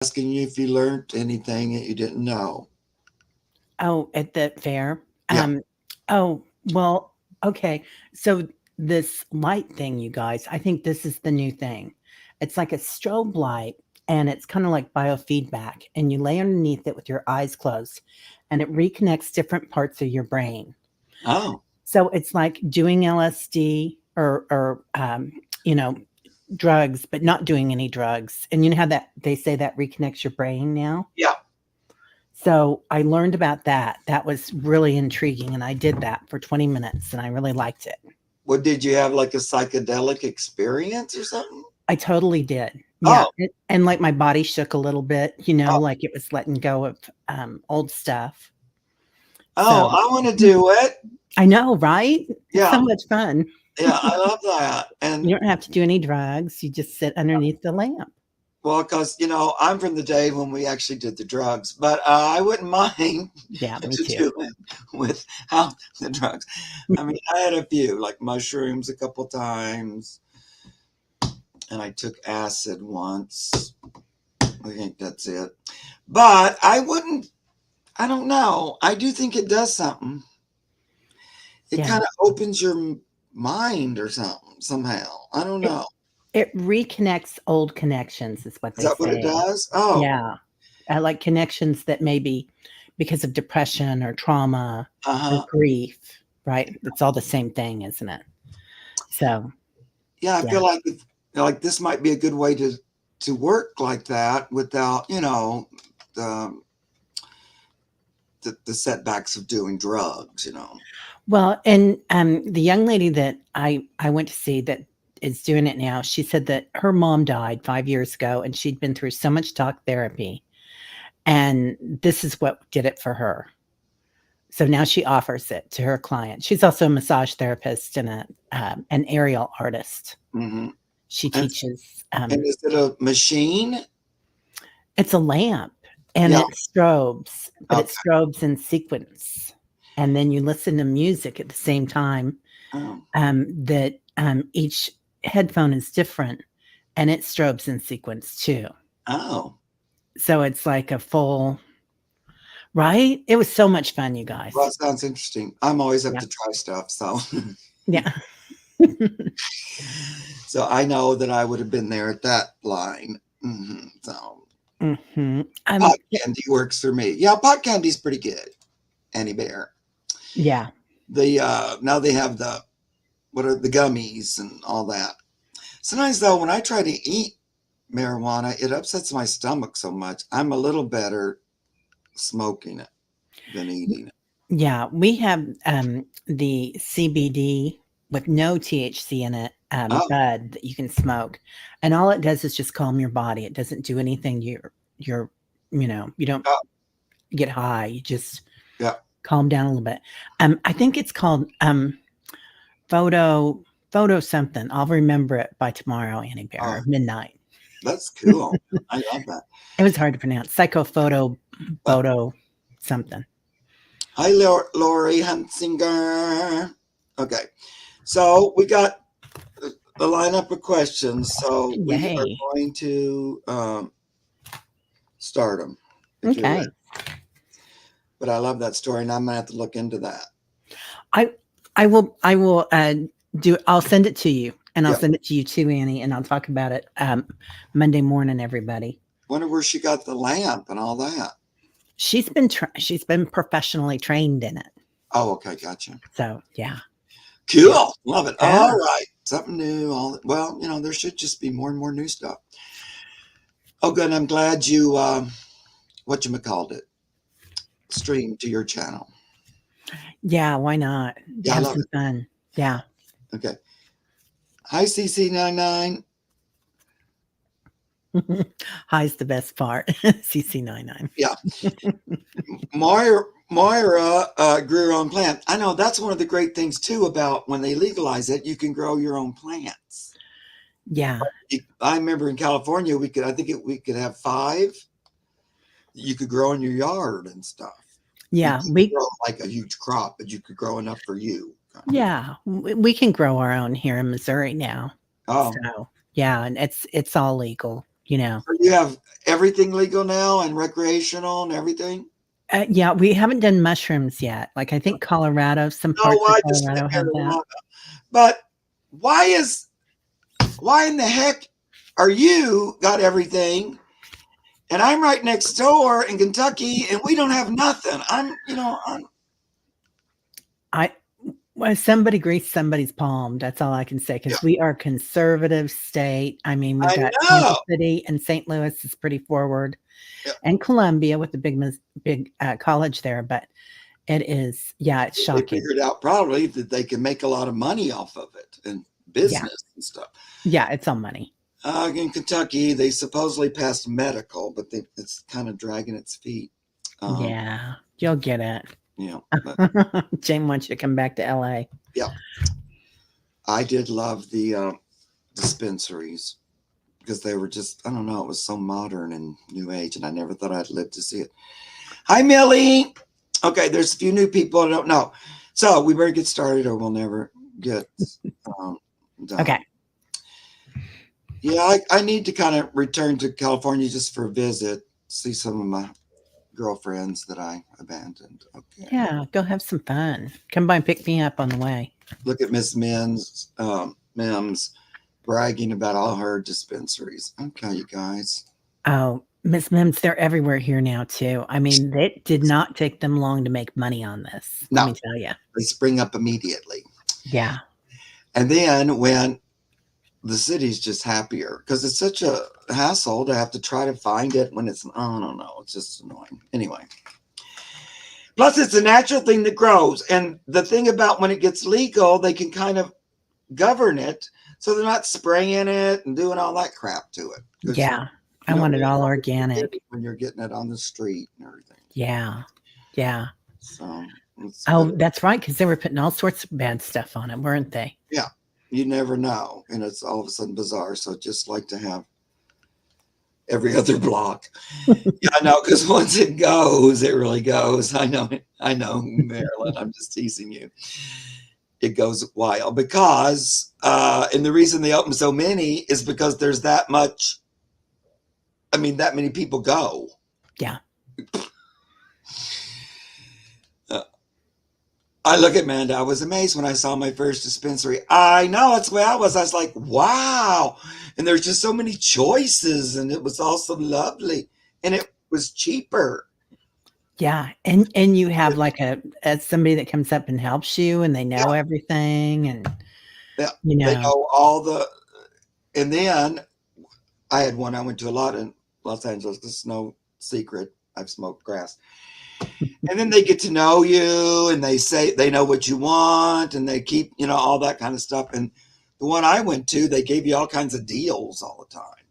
asking you if you learned anything that you didn't know. Oh, at the fair? Yeah. Oh, well, okay. So this light thing, you guys, I think this is the new thing. It's like a strobe light and it's kind of like biofeedback and you lay underneath it with your eyes closed and it reconnects different parts of your brain. Oh, So it's like doing LSD or you know, drugs, but not doing any drugs. And you know how that they say that reconnects your brain now? yeah. So I learned about that. That was really intriguing, and I did that for 20 minutes, and I really liked it. What did you have like a psychedelic experience or something? I totally did. Yeah, Oh, and like my body shook a little bit, you know, oh, like it was letting go of old stuff. oh, So I want to do it. I know, right? It's Yeah, so much fun. yeah, I love that. And You don't have to do any drugs. You just sit underneath the lamp. well, because I'm from the day when we actually did the drugs, but I wouldn't mind Yeah, me to too. do it without the drugs. I mean, I had a few, like mushrooms a couple times, and I took acid once. I think that's it. But I wouldn't, I don't know. I do think it does something. It Yeah. kind of opens your mind or something, somehow. I don't It know. it reconnects old connections is what Is they that what it say. does? Oh, Yeah. Like connections that maybe because of depression or trauma uh or huh. grief, right? It's all the same thing, isn't it? So, Yeah, I yeah. feel like like this might be a good way to work like that without the the setbacks of doing drugs. Well, and the young lady that I went to see that is doing it now, she said that her mom died 5 years ago, and she'd been through so much talk therapy, and this is what did it for her. So now she offers it to her clients. She's also a massage therapist and an aerial artist. Hmm. She And teaches. and is it a machine? It's a lamp and Yeah. it strobes, but it Okay. strobes in sequence. And then you listen to music at the same time, Oh. that, each headphone is different and it strobes in sequence too. Oh. So it's like a full right? It was so much fun, you guys. Well, that sounds interesting. I'm always up Yeah. to try stuff, so Yeah. so I know that I would have been there at that line. So Mhm. pot Yeah, candy works for me. Yeah, pot candy's pretty good. Annie Bear. yeah. The now they have the what are the gummies and all that. Sometimes though, when I try to eat marijuana, it upsets my stomach so much. I'm a little better smoking it than eating it. Yeah, we have, the CBD with no THC in it, Oh, bud that you can smoke, and all it does is just calm your body. It doesn't do anything. You're you don't oh, get high. You just yeah. calm down a little bit. I think it's called, photo photo something. I'll remember it by tomorrow, Annie Bear, Oh, midnight. that's cool. I love that. It was hard to pronounce. Psychophoto But photo something. hi, Lori Hunsinger. Okay, so we got the lineup of questions. So we are Yay. going to start them if you're ready. Okay. But I love that story, and I'm gonna have to look into that. I I will do I'll send it to you and I'll Yeah, send it to you too, Annie, and I'll talk about it Monday morning, everybody. wonder where she got the lamp and all that. She's been professionally trained in it. Oh, okay, gotcha. So yeah. Yeah. Cool, love it. All Yeah. right, something new. Well, there should just be more and more new stuff. Oh, good. I'm glad you what you called it streamed to your channel. Yeah, why not? Yeah, I Have love some fun. Yeah. it. Okay. Hi, CC99. High's the best part. CC99. Yeah, Moira grew her own plant. I know that's one of the great things too about when they legalize it. You can grow your own plants. Yeah. I remember in California, we could have five you could grow in your yard and stuff. You Yeah. couldn't grow like a huge crop, but you could grow enough for you. We can grow our own here in Missouri now. Oh, So, yeah, and it's all legal. So you have everything legal now and recreational and everything? Yeah, we haven't done mushrooms yet. Like, I think Colorado, some No, parts of I just Colorado have that. marijuana. But why in the heck are you got everything and I'm right next door in Kentucky and we don't have nothing? Well, somebody greased somebody's palm. That's all I can say, Yeah, because we are a conservative state. I mean, we've I got know. Kansas City and St. Louis is pretty forward, Yeah, and Columbia with the big college there. But it's they shocking. figured out probably that they can make a lot of money off of it and Yeah, business and stuff. yeah, it's all money. In Kentucky, they supposedly passed medical, but it's kind of dragging its feet. Yeah, you'll get it. But Jane wants you to come back to LA. yeah, I did love the dispensaries because they were just, I don't know, it was so modern and new age, and I never thought I'd live to see it. Hi, Millie. Okay, there's a few new people I don't know. So we better get started or we'll never get done. Okay. Yeah, I need to kind of return to California just for a visit, see some of my girlfriends that I abandoned. Okay. Yeah, go have some fun. Come by and pick me up on the way. Look at Miss Mims bragging about all her dispensaries. Okay, you guys. Oh, Miss Mims, they're everywhere here now too. I mean, it did not take them long to make money on this. No. Let me tell you. They spring up immediately. Yeah. And then when the city's just happier because it's such a hassle to have to try to find it when it's, I don't know, it's just annoying. Anyway. Plus, it's a natural thing that grows. And the thing about when it gets legal, they can kind of govern it so they're not spraying it and doing all that crap to it. Yeah. I want it all organic. When you're getting it on the street and everything. Yeah. Yeah. So, that's right. Because they were putting all sorts of bad stuff on it, weren't they? Yeah. You never know. And it's all of a sudden bizarre. So just like to have every other block. Yeah, I know, because once it goes, it really goes. I know, Marilyn, I'm just teasing you. It goes wild because, and the reason they open so many is because there's that many people go. Yeah. I look at Amanda. I was amazed when I saw my first dispensary. I know, that's the way I was. I was like, wow. And there's just so many choices, and it was also lovely, and it was cheaper. Yeah, and you have like somebody that comes up and helps you, and they know everything, and they know all the. And then I had one I went to a lot in Los Angeles. This is no secret. I've smoked grass. And then they get to know you, and they say they know what you want, and they keep, all that kind of stuff. And the one I went to, they gave you all kinds of deals all the time.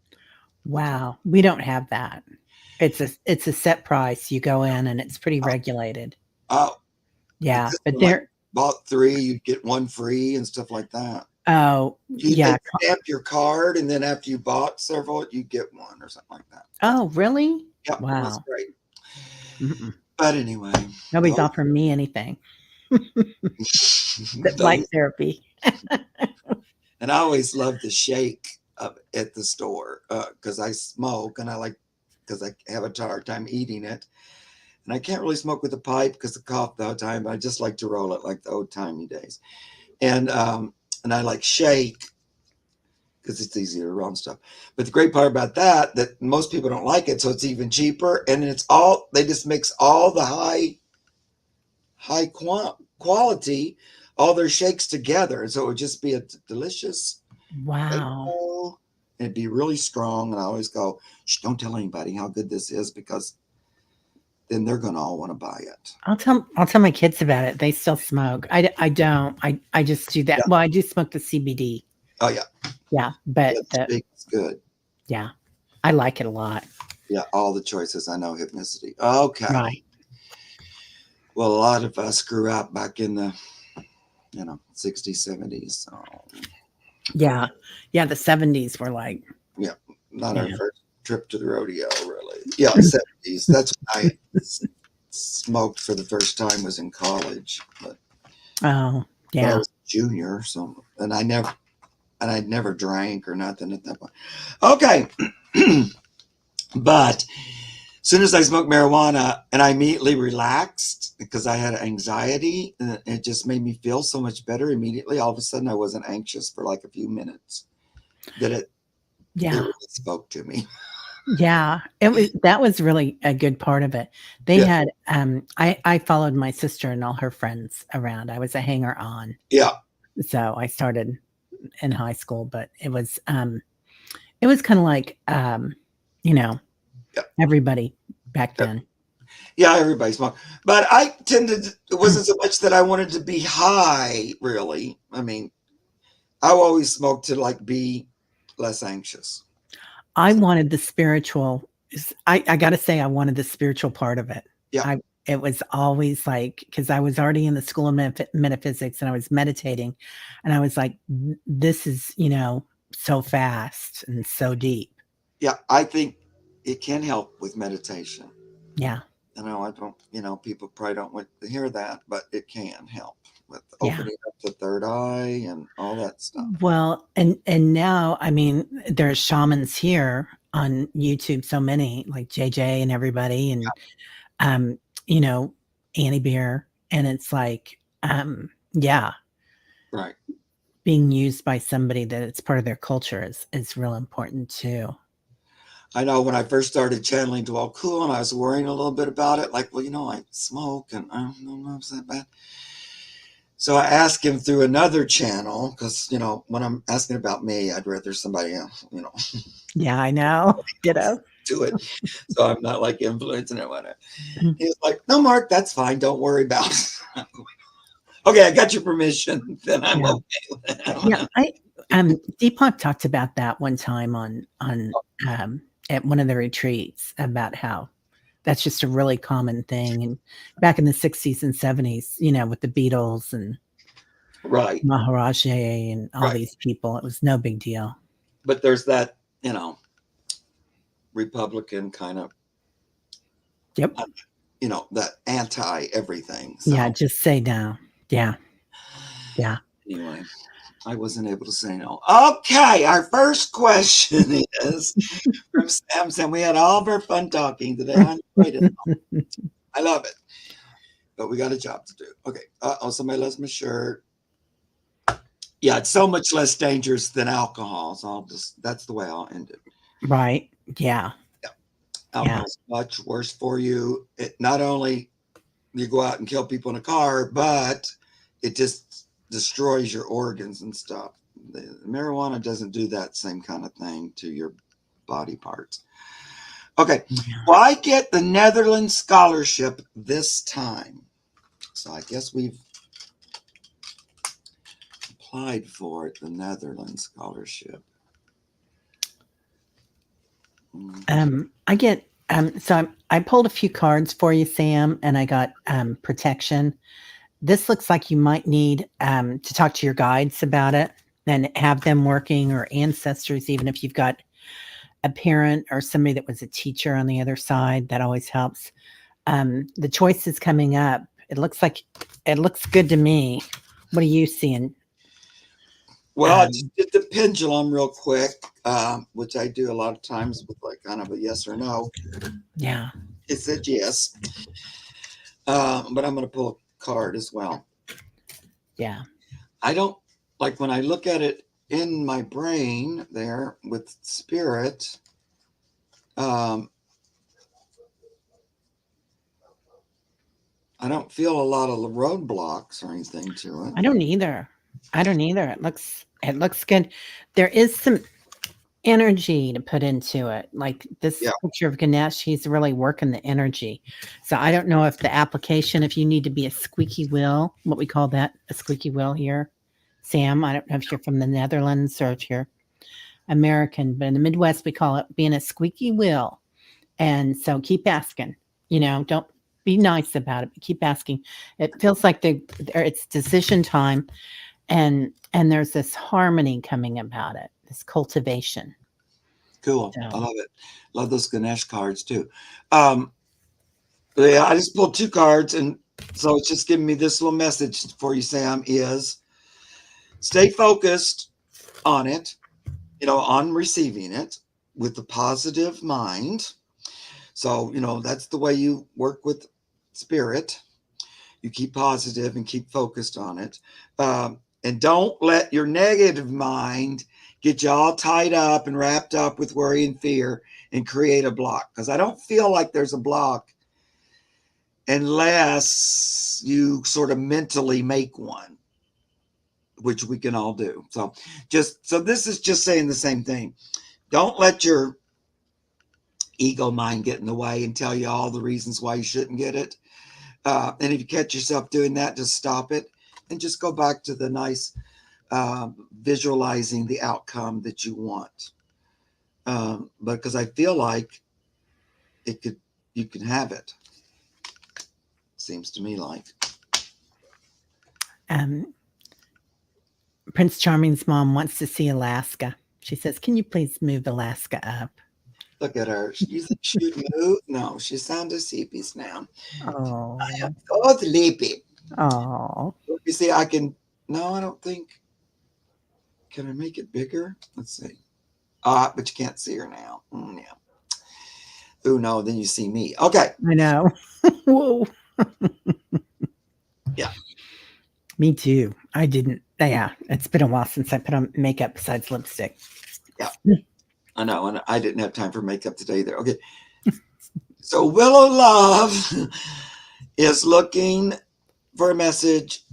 Wow, we don't have that. It's a set price. You go in, and it's pretty regulated. Oh, yeah, but they're bought 3, you'd get 1 free and stuff like that. Oh, yeah. They stamp your card, and then after you bought several, you get 1 or something like that. Oh, really? Yeah, wow, that's great. Mm-mm. But anyway, nobody's offering me anything. Light therapy. And I always love the shake at the store because I smoke, and because I have a hard time eating it, and I can't really smoke with a pipe because of cough the whole time. But I just like to roll it like the old timey days, and I like shake because it's easier to roll and stuff. But the great part about that most people don't like it, so it's even cheaper, and they just mix all the high quality, all their shakes together, and so it would just be a delicious. Wow. And it'd be really strong, and I always go, shh, don't tell anybody how good this is, because then they're gonna all want to buy it. I'll tell my kids about it. They still smoke. I don't. I just do that. Yeah. Well, I do smoke the CBD. Oh yeah. Yeah, but it's good. Yeah, I like it a lot. Yeah, all the choices. I know Hypnicity. Okay. Right. Well, a lot of us grew up back in the 60s, 70s. So. Yeah, the 70s were like. Yeah, not our first trip to the rodeo, really. Yeah, 70s. That's when I smoked for the first time, was in college. But oh, yeah. I was a junior, so, and I'd never drank or nothing at that point. Okay. But as soon as I smoked marijuana, and I immediately relaxed because I had anxiety, and it just made me feel so much better immediately. All of a sudden, I wasn't anxious for like a few minutes. That it Yeah. really spoke to me. Yeah. That was really a good part of it. They Yeah, had, I followed my sister and all her friends around. I was a hanger on. yeah, So I started in high school, but it was kind of like, you know, yeah, everybody back yeah. then. Yeah, everybody smoked, but I tended. It wasn't so much that I wanted to be high. Really, I mean, I always smoked to like be less anxious. I So, wanted the spiritual. I got to say, I wanted the spiritual part of it. yeah, I It was always like because I was already in the school of metaphysics and I was meditating, and I was like, this is so fast and so deep. yeah. I think it can help with meditation. Yeah, I know I don't. People probably don't want to hear that, but it can help with yeah. opening up the third eye and all that stuff. Well, and now, I mean, there's shamans here on YouTube, so many like JJ and everybody, and um, you know, Annie Beer, and it's like, yeah, Right. being used by somebody that it's part of their culture is real important too. I know when I first started channeling Dwell Cool, and I was worrying a little bit about it, like, well, I smoke, and I don't know if it's that bad. So I asked him through another channel because when I'm asking about me, I'd rather somebody else, Yeah, I know. Ditto. do it, so I'm not like influencing it. Whatever. He was like, "No, Mark, that's fine. Don't worry about it." Okay, I got your permission. Then I'm Yeah. okay with Yeah, it. Deepak talked about that one time at one of the retreats about how that's just a really common thing. And back in the 60s and 70s, with the Beatles and Right, Maharaji and all right. these people, it was no big deal. But there's that, Republican kind of, Yep. that anti everything. Yeah, So just say no. Yeah. Yeah. anyway, I wasn't able to say no. Okay, our first question is from Samson. We had all of our fun talking today. I enjoyed it. I love it. But we got a job to do. Okay. Oh, somebody lost my shirt. Yeah, it's so much less dangerous than alcohol. So that's the way I'll end it. Right. Yeah. Yeah. Yeah. Alcohol's much worse for you. It not only you go out and kill people in a car, but it just destroys your organs and stuff. The marijuana doesn't do that same kind of thing to your body parts. Okay. Yeah. Why get the Netherlands scholarship this time? So I guess we've applied for it, the Netherlands scholarship. I get I pulled a few cards for you, Sam, and I got protection. This looks like you might need to talk to your guides about it and have them working, or ancestors, even if you've got a parent or somebody that was a teacher on the other side. That always helps. The choice is coming up. It looks good to me. What are you seeing? Well, I just did the pendulum real quick, which I do a lot of times with like kind of a yes or no. Yeah. It said yes, but I'm going to pull a card as well. Yeah. I don't like when I look at it in my brain there with spirit. I don't feel a lot of roadblocks or anything to it. I don't either. It looks good. There is some energy to put into it. Like this Yeah. picture of Ganesh, he's really working the energy. So I don't know if the application, if you need to be a squeaky wheel, what we call that, a squeaky wheel here. Sam, I don't know if you're from the Netherlands or if you're American, but in the Midwest, we call it being a squeaky wheel. And so keep asking, don't be nice about it, but keep asking. It feels like it's decision time, and there's this harmony coming about it, this cultivation. Cool. So, I love it. Love those Ganesh cards too. Yeah, I just pulled 2 cards, and so it's just giving me this little message for you, Sam, is stay focused on it, on receiving it. with a positive mind. So, that's the way you work with spirit. You keep positive and keep focused on it. And don't let your negative mind get you all tied up and wrapped up with worry and fear and create a block. Because I don't feel like there's a block unless you sort of mentally make one, which we can all do. So this is just saying the same thing. Don't let your ego mind get in the way and tell you all the reasons why you shouldn't get it. And if you catch yourself doing that, just stop it and just go back to the nice visualizing the outcome that you want. Because I feel like you can have it. Seems to me like. Prince Charming's mom wants to see Alaska. She says, "Can you please move Alaska up?" Look at her. You think she would move? No, she sounded sleepy now. Oh, I am so sleepy. oh. You see, I can. No, I don't think. Can I make it bigger? Let's see. But you can't see her now. Yeah. Oh no, then you see me. Okay. I know. Whoa. Yeah. Me too. I didn't. Yeah, it's been a while since I put on makeup besides lipstick. Yeah. I know, and I didn't have time for makeup today either. Okay. So Willow Love is looking for a message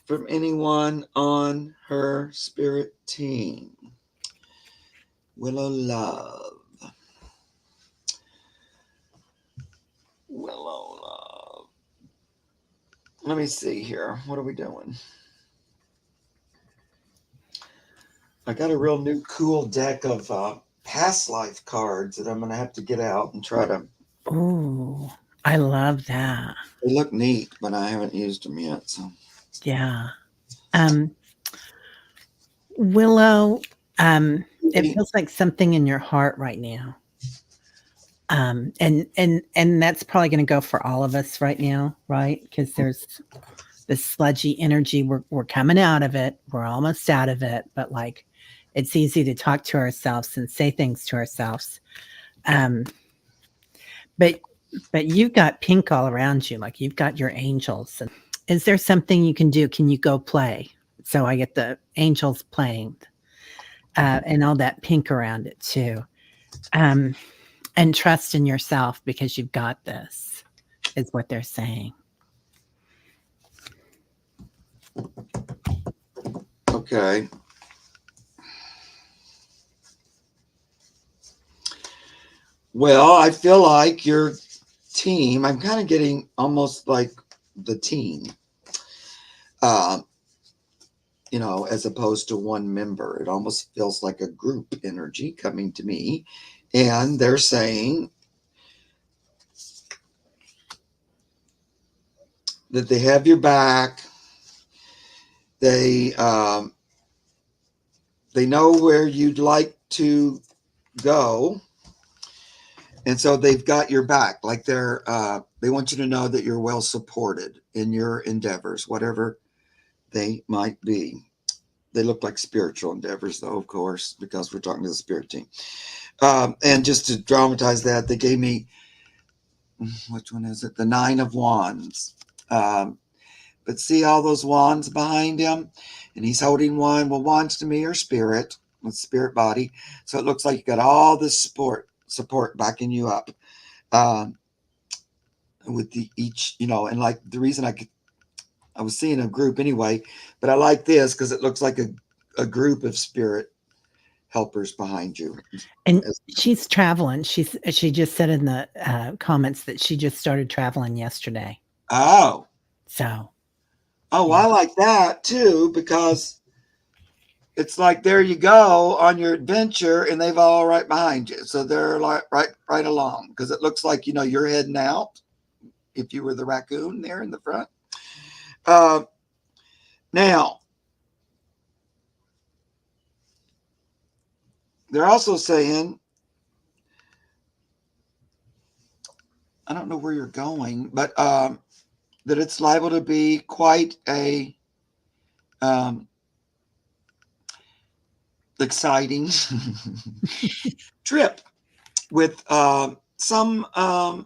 from anyone on her spirit team. Willow Love. Willow Love. Let me see here. What are we doing? I got a real new cool deck of past life cards that I'm going to have to get out and try to. Oh, I love that. They look neat, but I haven't used them yet. So yeah. Willow, it feels like something in your heart right now. And that's probably going to go for all of us right now, right? Because there's this sludgy energy. We're coming out of it. We're almost out of it, but like it's easy to talk to ourselves and say things to ourselves. But you've got pink all around you, like you've got your angels. And is there something you can do? Can you go play? So I get the angels playing, and all that pink around it too. And trust in yourself because you've got this, is what they're saying. Okay. Well, I feel like your team, I'm kind of getting almost like the team, as opposed to one member. It almost feels like a group energy coming to me. And they're saying that they have your back. They know where you'd like to go. And so they've got your back. Like they want you to know that you're well supported in your endeavors, whatever they might be. They look like spiritual endeavors, though, of course, because we're talking to the spirit team. And just to dramatize that, they gave me, which one is it? The 9 of Wands. But see all those wands behind him? And he's holding one. Well, wands to me are spirit, with spirit body. So it looks like you got all this support backing you up. With each, and like the reason I was seeing a group anyway, but I like this because it looks like a group of spirit helpers behind you. And she's traveling. She just said in the comments that she just started traveling yesterday. Oh. So. Oh, I like that too, because it's like there you go on your adventure and they've all right behind you. So they're like right along, because it looks like, you're heading out if you were the raccoon there in the front. Now, they're also saying, I don't know where you're going, but that it's liable to be quite a exciting trip with some I'm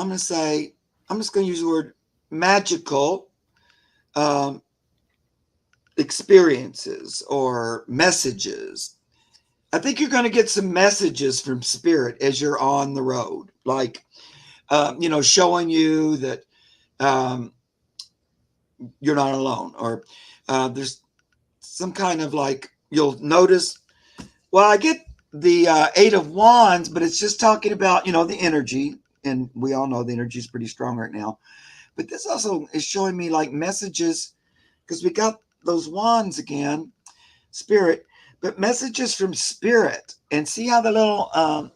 going to say, I'm just going to use the word magical um, experiences or messages. I think you're going to get some messages from spirit as you're on the road, like, showing you that you're not alone, or there's some kind of like, you'll notice, well, I get the Eight of Wands, but it's just talking about, the energy. And we all know the energy is pretty strong right now. But this also is showing me like messages, because we got those wands again, spirit, but messages from spirit. And see how the little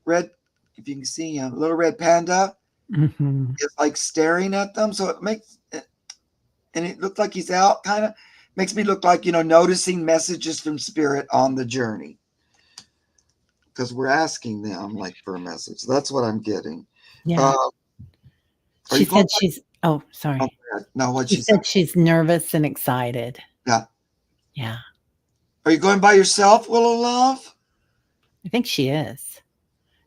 red, if you can see, a little red panda is like staring at them. So it makes, and it looked like he's out, kind of makes me look like, noticing messages from spirit on the journey. Because we're asking them like for a message. That's what I'm getting. Yeah. She said she's, oh, sorry. No, what she said she's nervous and excited. Yeah. Yeah. Are you going by yourself, Willow Love? I think she is.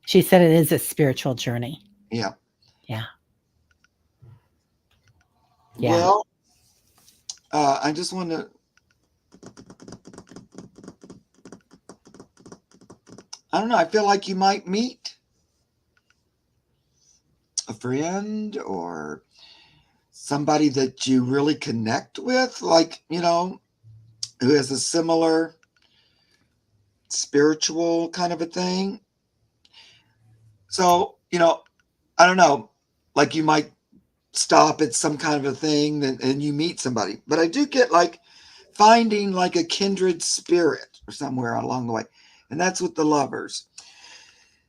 She said it is a spiritual journey. Yeah. Yeah. Yeah. Well, I just want to, I don't know, I feel like you might meet a friend or somebody that you really connect with, like, who has a similar spiritual kind of a thing. So, I don't know, like you might stop at some kind of a thing and you meet somebody. But I do get like finding like a kindred spirit or somewhere along the way. And that's with the Lovers.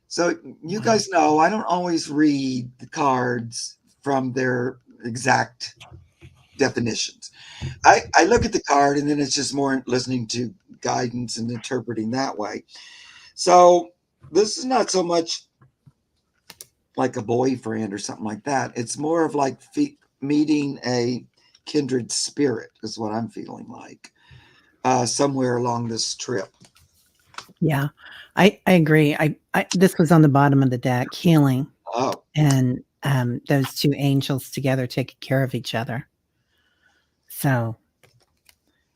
So you guys know I don't always read the cards from their exact definitions. I look at the card and then it's just more listening to guidance and interpreting that way. So this is not so much like a boyfriend or something like that. It's more of like meeting a kindred spirit is what I'm feeling like somewhere along this trip. Yeah, I agree. I this was on the bottom of the deck, healing. Oh. And those two angels together taking care of each other. So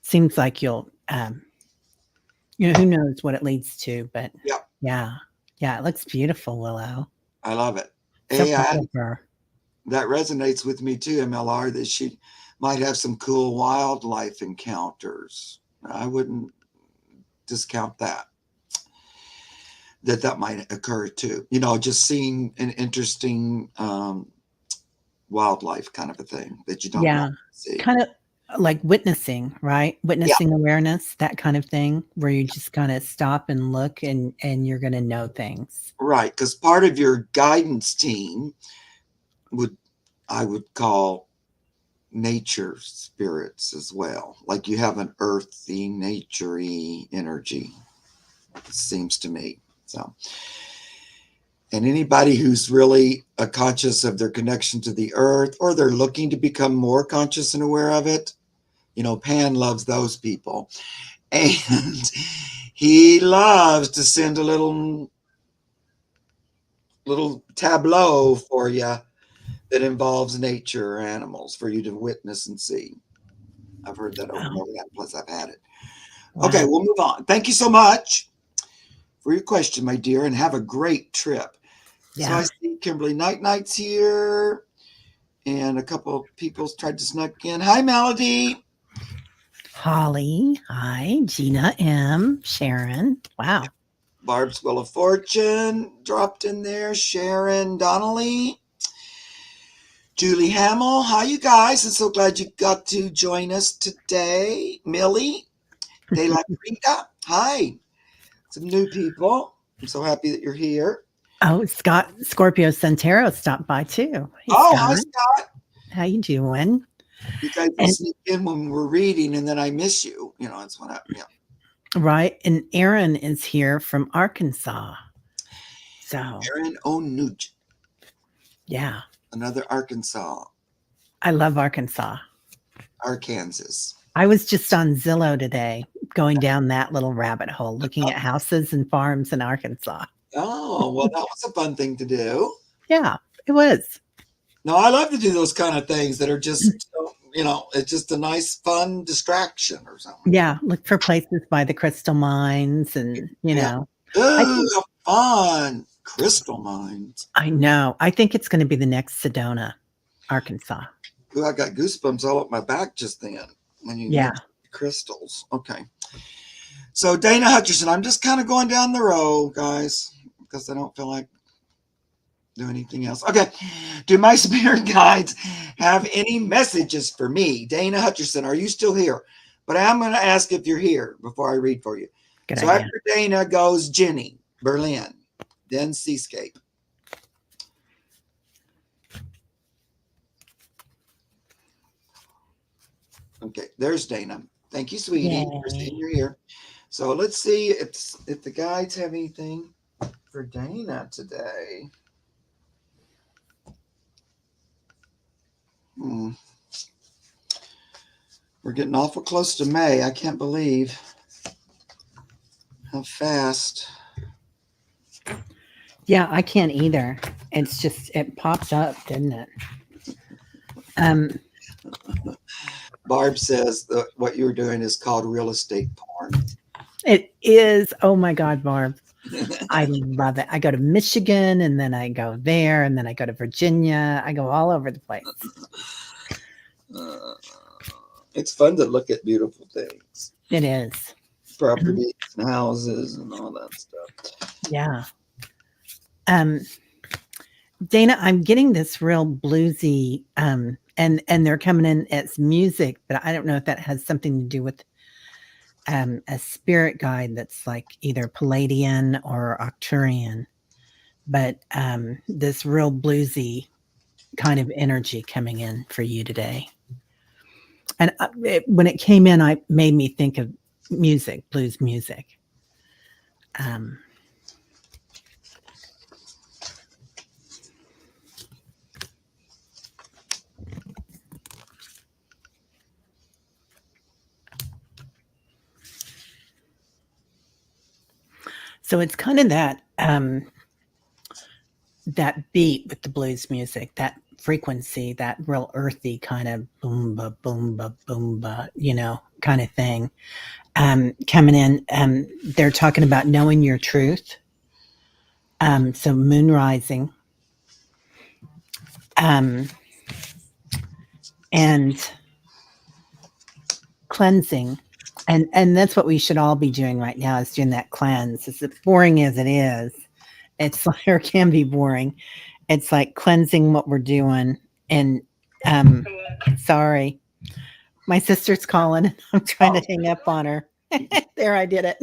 seems like you'll, who knows what it leads to, but yeah, it looks beautiful, Willow. I love it. So proud of her. That resonates with me too, MLR, that she might have some cool wildlife encounters. I wouldn't discount that might occur too. Just seeing an interesting wildlife kind of a thing that you don't see. Kind of like witnessing, right? Witnessing awareness, that kind of thing, where you just kind of stop and look and you're going to know things. Right, because part of your guidance team I would call nature spirits as well. Like you have an earthy, naturey energy, it seems to me. So, and anybody who's really conscious of their connection to the earth, or they're looking to become more conscious and aware of it, Pan loves those people. And he loves to send a little tableau for you that involves nature or animals for you to witness and see. I've heard that over and over again, plus I've had it. Wow. Okay, we'll move on. Thank you so much for your question, my dear, and have a great trip. Yeah. So I see Kimberly Knight's here, and a couple of people tried to sneak in. Hi, Melody. Holly. Hi, Gina M. Sharon. Wow. Barb's Wheel of Fortune dropped in there. Sharon Donnelly. Julie Hamill. Hi, you guys. I'm so glad you got to join us today. Millie. De La Rita. Hi. Some new people. I'm so happy that you're here. Oh, Scott Scorpio Santero stopped by too. Hey, Scott. Hi, Scott. How you doing? You guys sneak in when we're reading, and then I miss you. That's what happened. Yeah. Right. And Aaron is here from Arkansas. So Aaron O'Nugent. Yeah. Another Arkansas. I love Arkansas. Arkansas. I was just on Zillow today, going down that little rabbit hole, looking at houses and farms in Arkansas. Oh, well, that was a fun thing to do. Yeah, it was. No, I love to do those kind of things that are just, it's just a nice, fun distraction or something. Yeah, look for places by the crystal mines and, Yeah. I Ooh, think fun. Crystal mines. I know. I think it's gonna be the next Sedona, Arkansas. Ooh, I got goosebumps all up my back just then when you Yeah. mentioned crystals. Okay. So Dana Hutcherson, I'm just kind of going down the road, guys, because I don't feel like doing anything else. Okay. Do my spirit guides have any messages for me? Dana Hutcherson, are you still here? But I'm going to ask if you're here before I read for you. Good So idea. after Dana goes Jenny, Berlin, then Seascape. Okay, there's Dana. Thank you, sweetie. Yay. For saying you're here. So let's see if the guides have anything for Dana today. We're getting awful close to May. I can't believe how fast. Yeah, I can't either. It's just it popped up, didn't it? Barb says that what you're doing is called real estate porn. It is. Oh my God, Barb. I love it. I go to Michigan and then I go there and then I go to Virginia. I go all over the place. It's fun to look at beautiful things. It is. Properties and houses and all that stuff. Yeah. Dana, I'm getting this real bluesy and they're coming in as music, but I don't know if that has something to do with a spirit guide that's like either Palladian or Arcturian, but this real bluesy kind of energy coming in for you today. And when it came in, I made me think of music, blues music. So it's kind of that that beat with the blues music, that frequency, that real earthy kind of boomba, boomba, boomba, kind of thing. Coming in, they're talking about knowing your truth. So moon rising. And cleansing. And that's what we should all be doing right now, is doing that cleanse. As boring as it is, it's like, or can be boring. It's like cleansing what we're doing. And sorry, my sister's calling. I'm trying to hang up on her. There, I did it.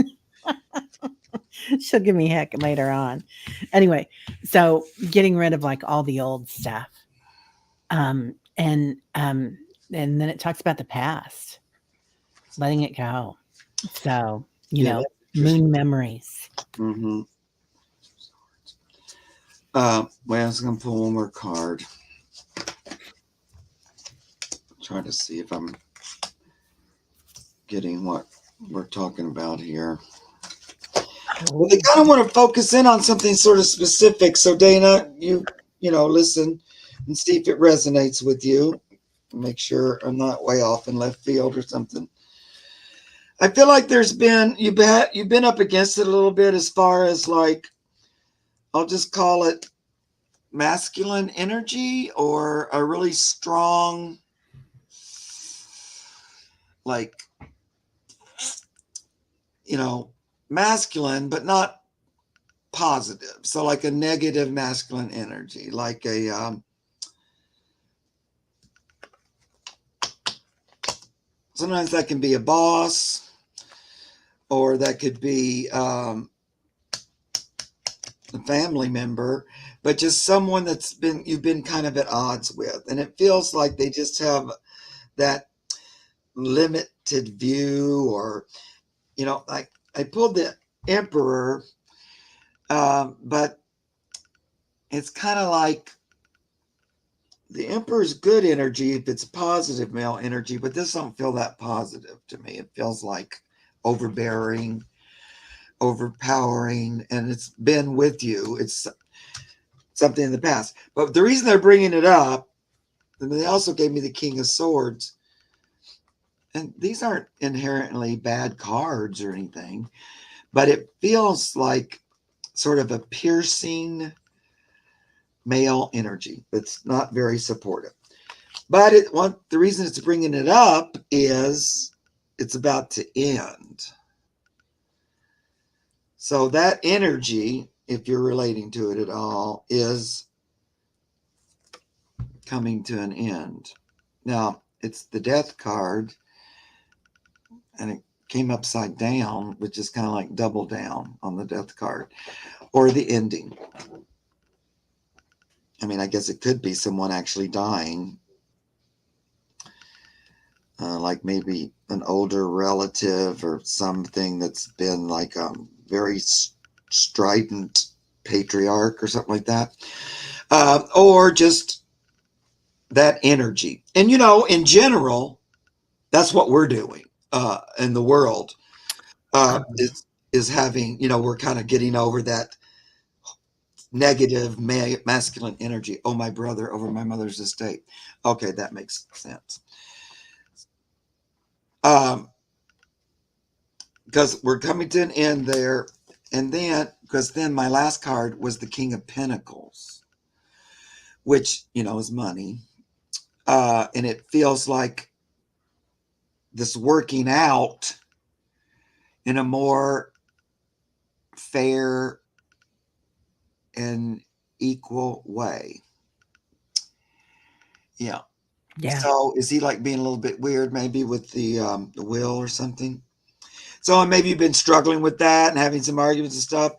She'll give me heck later on. Anyway, so getting rid of like all the old stuff. And then it talks about the past, letting it go. So, moon memories. Mm-hmm. Well, I was going to pull one more card. Try to see if I'm getting what we're talking about here. Well, they kind of want to focus in on something sort of specific. So, Dana, you listen and see if it resonates with you. Make sure I'm not way off in left field or something. I feel like you've been up against it a little bit as far as like, I'll just call it masculine energy, or a really strong, like, masculine, but not positive. So like a negative masculine energy, like a, sometimes that can be a boss, or that could be a family member, but just someone you've been kind of at odds with. And it feels like they just have that limited view, or, like I pulled the Emperor, but it's kind of like the Emperor's good energy if it's positive male energy, but this don't feel that positive to me. It feels like overbearing, overpowering, and it's been with you. It's something in the past. But the reason they're bringing it up, and they also gave me the King of Swords, and these aren't inherently bad cards or anything, but it feels like sort of a piercing male energy. It's not very supportive. But the reason it's bringing it up is it's about to end. So that energy, if you're relating to it at all, is coming to an end. Now, it's the Death card, and it came upside down, which is kind of like double down on the Death card, or the ending. I mean, I guess it could be someone actually dying, like maybe an older relative or something that's been like a very strident patriarch or something like that, or just that energy. And, you know, in general, that's what we're doing in the world, is having, you know, we're kind of getting over that negative masculine energy. Oh, my brother over my mother's estate. Okay, that makes sense. Because we're coming to an end there. And then, because then my last card was the King of Pentacles, which, you know, is money. And it feels like this working out in a more fair and equal way. Yeah. Yeah. So is he like being a little bit weird maybe with the will or something? So maybe you've been struggling with that and having some arguments and stuff,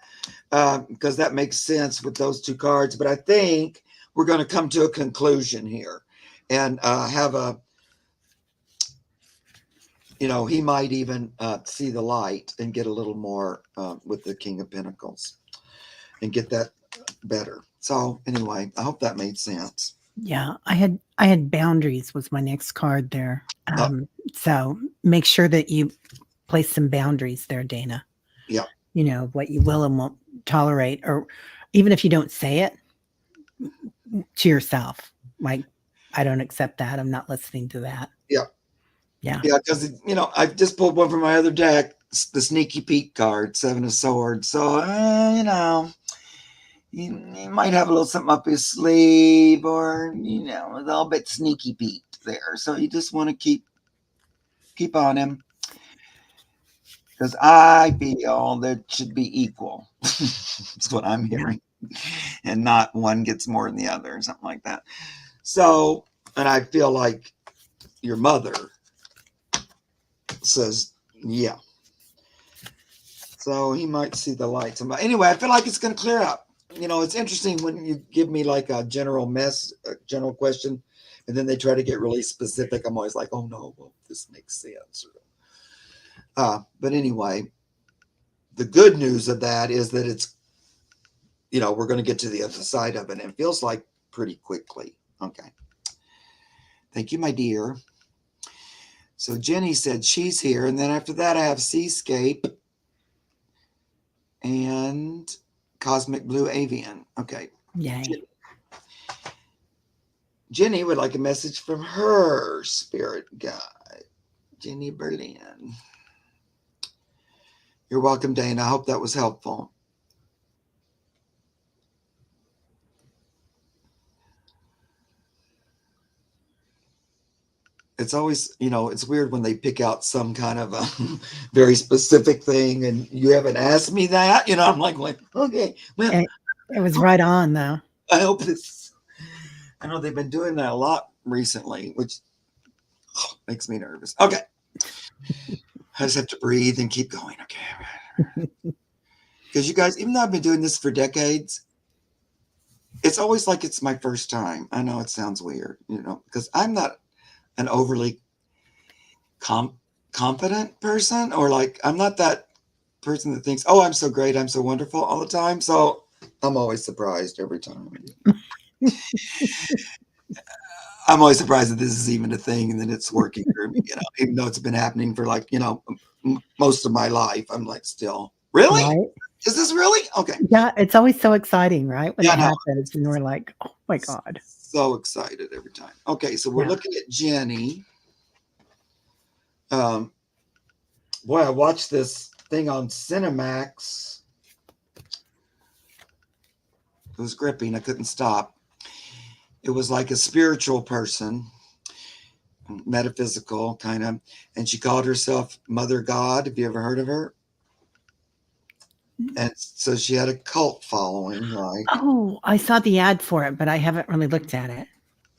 because that makes sense with those two cards. But I think we're going to come to a conclusion here and have a, you know, he might even see the light and get a little more with the King of Pentacles and get that better. So anyway, I hope that made sense. Yeah, I had boundaries was my next card there. So make sure that you place some boundaries there, Dana. Yeah. You know, what you will and won't tolerate, or even if you don't say it to yourself, like, I don't accept that. I'm not listening to that. Yeah. Yeah. Yeah, because, you know, I just pulled one from my other deck, the Sneaky Pete card, Seven of Swords. So, you know, you might have a little something up his sleeve, or, you know, a little bit Sneaky Pete there. So you just want to keep on him, because I feel that should be equal. That's what I'm hearing, and not one gets more than the other or something like that. So, and I feel like your mother says, yeah. So he might see the light. Anyway, I feel like it's going to clear up. You know, it's interesting when you give me like a general question, and then they try to get really specific. I'm always like, oh no, well, this makes sense. But anyway, the good news of that is that it's, you know, we're going to get to the other side of it. And it feels like pretty quickly. Okay. Thank you, my dear. So Jenny said she's here. And then after that, I have Seascape and Cosmic Blue Avian. Okay. Yay. Jenny would like a message from her spirit guide, Jenny Berlin. You're welcome, Dana. I hope that was helpful. It's always, you know, it's weird when they pick out some kind of a very specific thing and you haven't asked me that. You know, I'm like, okay, well, it was right on though. I hope this, I know they've been doing that a lot recently, which makes me nervous. Okay. I just have to breathe and keep going. Okay. Because you guys, even though I've been doing this for decades, it's always like it's my first time. I know it sounds weird, you know, because I'm not an overly confident person, or like, I'm not that person that thinks, oh, I'm so great, I'm so wonderful all the time. So I'm always surprised every time. I'm always surprised that this is even a thing and that it's working for me, even though it's been happening for like, most of my life. I'm like, still, really? Right? Is this really? Okay. Yeah, it's always so exciting, right? When Yeah, it no, happens and we're like, "Oh my god." so excited every time. Okay, so we're Yeah. looking at Jenny. Um, boy, I watched this thing on Cinemax. It was gripping. I couldn't stop. It was like a spiritual person, metaphysical kind of, and she called herself Mother God. Have you ever heard of her? And so she had a cult following, like Oh, I saw the ad for it, but I haven't really looked at it.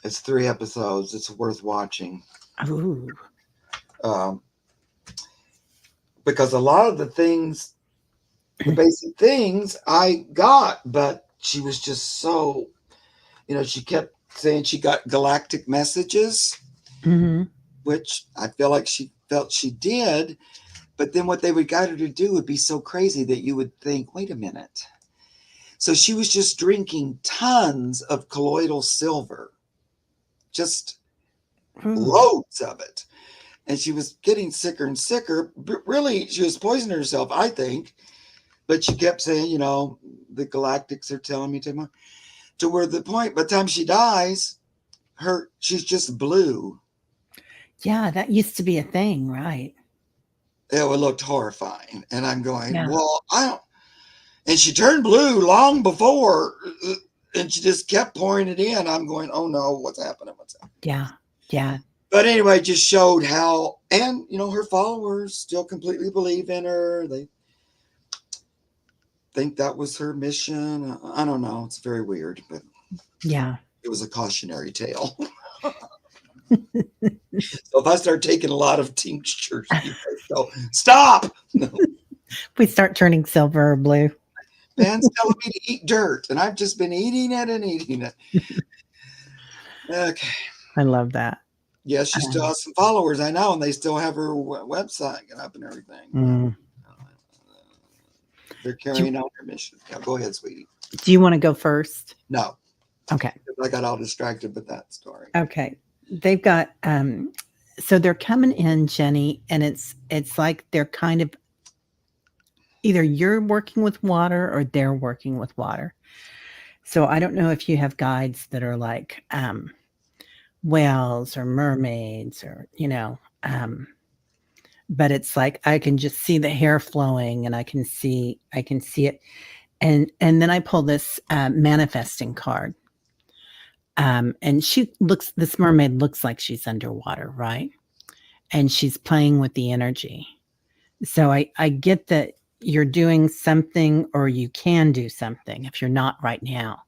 it's 3 episodes. It's worth watching. Ooh. Um, because a lot of the things, the basic things I got, but she was just so, she kept saying she got galactic messages, Mhm. which I feel like she felt she did. But then what they would guide her to do would be so crazy that you would think, wait a minute. So she was just drinking tons of colloidal silver, just Ooh. loads of it. And she was getting sicker and sicker. But really, she was poisoning herself, I think. But she kept saying, the galactics are telling me to where the point, by the time she dies, she's just blue. Yeah, that used to be a thing, right? It looked horrifying. And I'm going, Yeah. well, I don't. And she turned blue long before, and she just kept pouring it in. I'm going, oh no, what's happening? What's happening? Yeah. Yeah. But anyway, it just showed how, and her followers still completely believe in her. They think that was her mission. I don't know. It's very weird, but Yeah. it was a cautionary tale. So if I start taking a lot of tinctures, you guys go, stop. We start turning silver or blue. Man's telling me to eat dirt, and I've just been eating it and eating it. Okay. I love that. Yeah, she still has some followers, I know, and they still have her website up and everything. Mm. They're carrying out their mission. Yeah, go ahead, sweetie. Do you want to go first? No, Okay. I got all distracted with that story. Okay. They've got so they're coming in, Jenny, and it's like they're kind of either you're working with water or they're working with water. So I don't know if you have guides that are like whales or mermaids or but it's like I can just see the hair flowing and I can see it. And then I pull this manifesting card. And this mermaid looks like she's underwater, right? And she's playing with the energy. So I get that you're doing something or you can do something if you're not right now,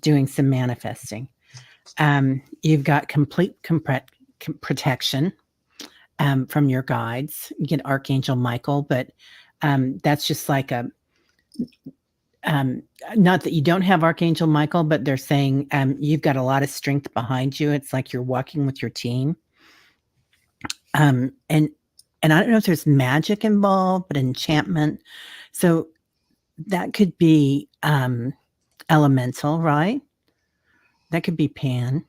doing some manifesting. You've got complete protection from your guides. You get Archangel Michael, but that's just like not that you don't have Archangel Michael, but they're saying you've got a lot of strength behind you. It's like you're walking with your team. And I don't know if there's magic involved, but enchantment. So that could be elemental, right? That could be Pan.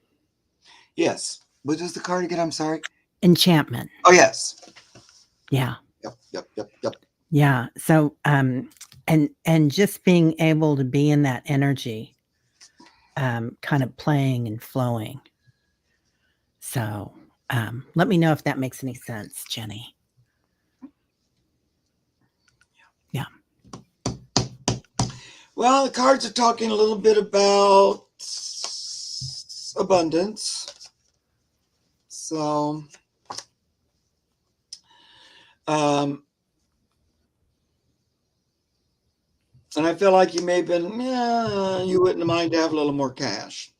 Yes. What is the card again? I'm sorry. Enchantment. Oh, yes. Yeah. Yep. Yeah. So and just being able to be in that energy, kind of playing and flowing. So let me know if that makes any sense, Jenny. Yeah. Well, the cards are talking a little bit about abundance. So, and I feel like you may have been, you wouldn't mind to have a little more cash,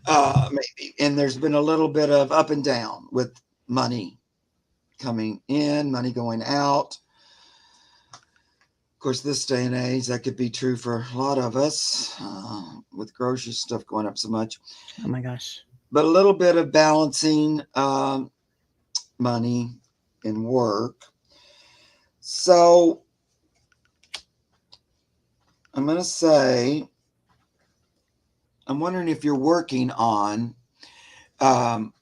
maybe. And there's been a little bit of up and down with money coming in, money going out. Of course, this day and age, that could be true for a lot of us with grocery stuff going up so much. Oh my gosh. But a little bit of balancing money and work. So I'm going to say, I'm wondering if you're working on um,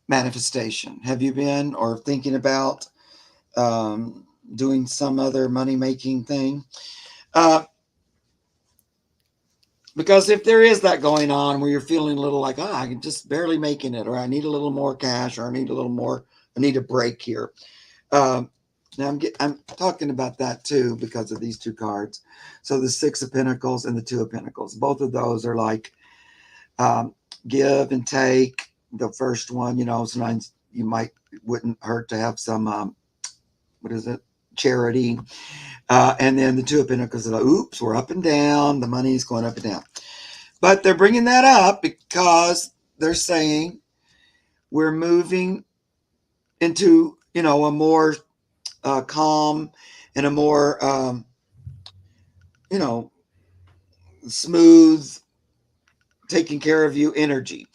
manifestation? Have you been or thinking about doing some other money making thing? Because if there is that going on where you're feeling a little like, I'm just barely making it, or I need a little more cash, or I need a little more, I need a break here. Now I'm talking about that too because of these two cards. So the Six of Pentacles and the Two of Pentacles, both of those are like give and take. The first one, sometimes you wouldn't hurt to have some what is it, charity. And then the Two of Pentacles are like, oops, we're up and down. The money's going up and down. But they're bringing that up because they're saying we're moving into, a more calm and a more, smooth, taking care of you energy.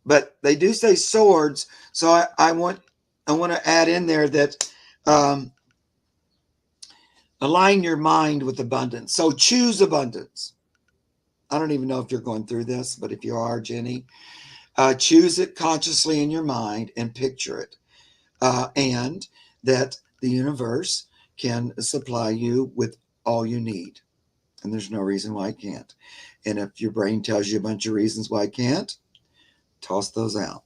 But they do say swords. So I want to add in there that align your mind with abundance. So choose abundance. I don't even know if you're going through this, but if you are, Jenny, choose it consciously in your mind and picture it. And that the universe can supply you with all you need. And there's no reason why it can't. And if your brain tells you a bunch of reasons why it can't, toss those out.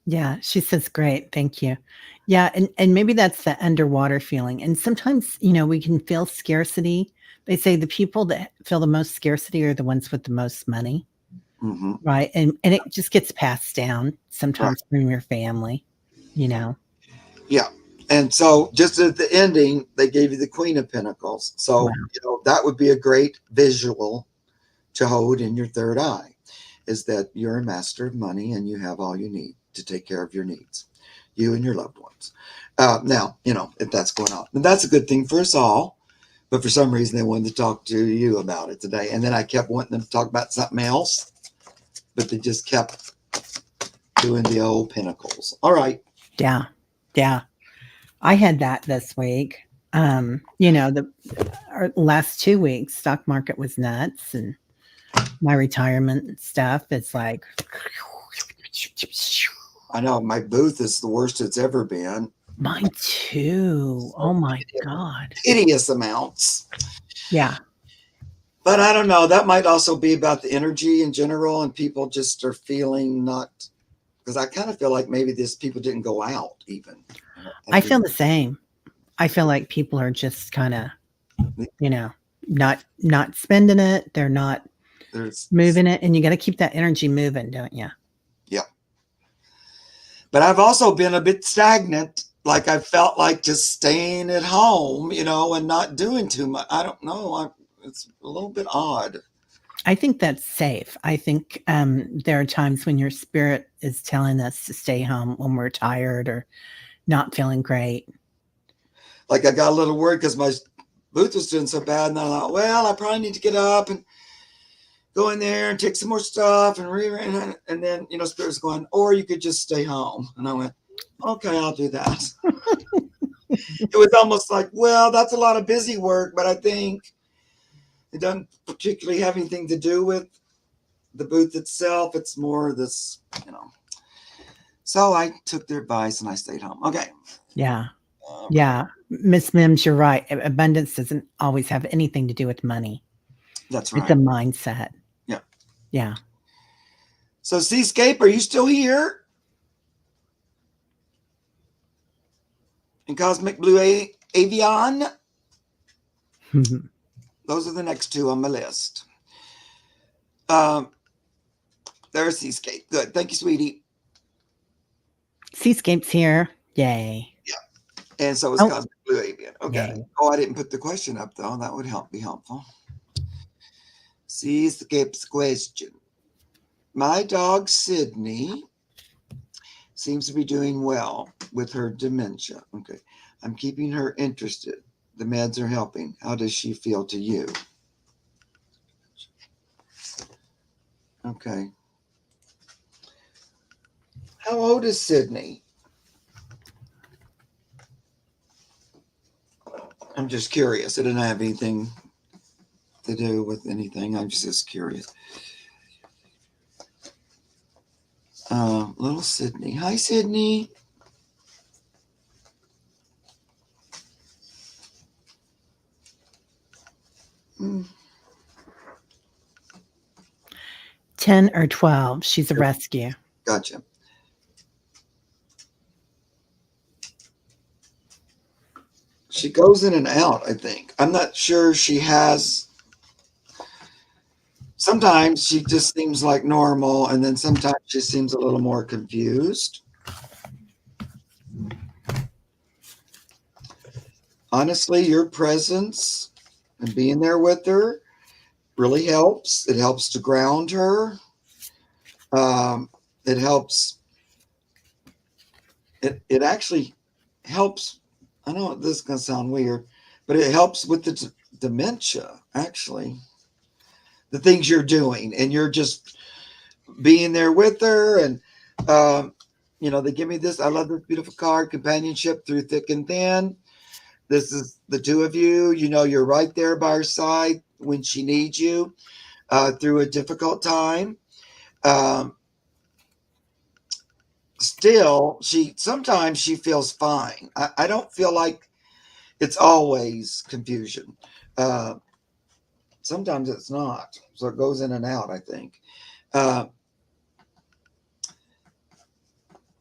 Yeah, she says, great, thank you. Yeah, and maybe that's the underwater feeling. And sometimes, we can feel scarcity. They say the people that feel the most scarcity are the ones with the most money, Mm-hmm. right? And it just gets passed down sometimes Right. from your family, Yeah. And so just at the ending, they gave you the Queen of Pentacles. So, Wow. that would be a great visual to hold in your third eye, is that you're a master of money and you have all you need to take care of your needs, you and your loved ones. Now, if that's going on, and that's a good thing for us all. But for some reason, they wanted to talk to you about it today. And then I kept wanting them to talk about something else, but they just kept doing the old Pentacles. All right. Yeah. I had that this week. The last 2 weeks, stock market was nuts, and my retirement stuff, it's like, I know my booth is the worst it's ever been. mine too. Oh my God. Hideous amounts. Yeah. But I don't know. That might also be about the energy in general, and people just are feeling not, because I kind of feel like maybe these people didn't go out even. I feel the same. I feel like people are just kind of, not spending it. They're not moving it, and you got to keep that energy moving, don't you? Yeah. But I've also been a bit stagnant. Like I felt like just staying at home, and not doing too much. I don't know. It's a little bit odd. I think that's safe. I think there are times when your spirit is telling us to stay home when we're tired or not feeling great. Like I got a little worried because my booth was doing so bad, and I thought, well, I probably need to get up and go in there and take some more stuff and then spirit was going, or you could just stay home. And I went, okay, I'll do that. It was almost like, well, that's a lot of busy work, but I think it doesn't particularly have anything to do with the booth itself. It's more this, So I took their advice and I stayed home. Okay. Yeah. Miss Mims, you're right. Abundance doesn't always have anything to do with money. That's right. It's a mindset. Yeah. So Seascape, are you still here? And Cosmic Blue Avian? Those are the next two on my list. There's Seascape. Good. Thank you, sweetie. Seascape's here. Yay. Yeah. And so is Cosmic Blue Avian. Okay. Yay. Oh, I didn't put the question up, though. That would be helpful. Seascape's question. My dog, Sydney, seems to be doing well with her dementia. Okay. I'm keeping her interested. The meds are helping. How does she feel to you? Okay. How old is Sydney? I'm just curious. It didn't have anything to do with anything. I'm just curious. Little Sydney. Hi, Sydney. Mm, 10 or 12. She's a rescue. gotcha. She goes in and out, I think. I'm not sure she has. Sometimes she just seems like normal, and then sometimes she seems a little more confused. Honestly, your presence and being there with her really helps. It helps to ground her. It helps. It actually helps. I know this is going to sound weird, but it helps with the dementia, actually. The things you're doing, and you're just being there with her. And, they give me this. I love this beautiful card, companionship through thick and thin. This is the two of you. You're right there by her side when she needs you through a difficult time. Um, Still, sometimes she feels fine. I don't feel like it's always confusion. Uh, Sometimes it's not. So it goes in and out, I think. Uh,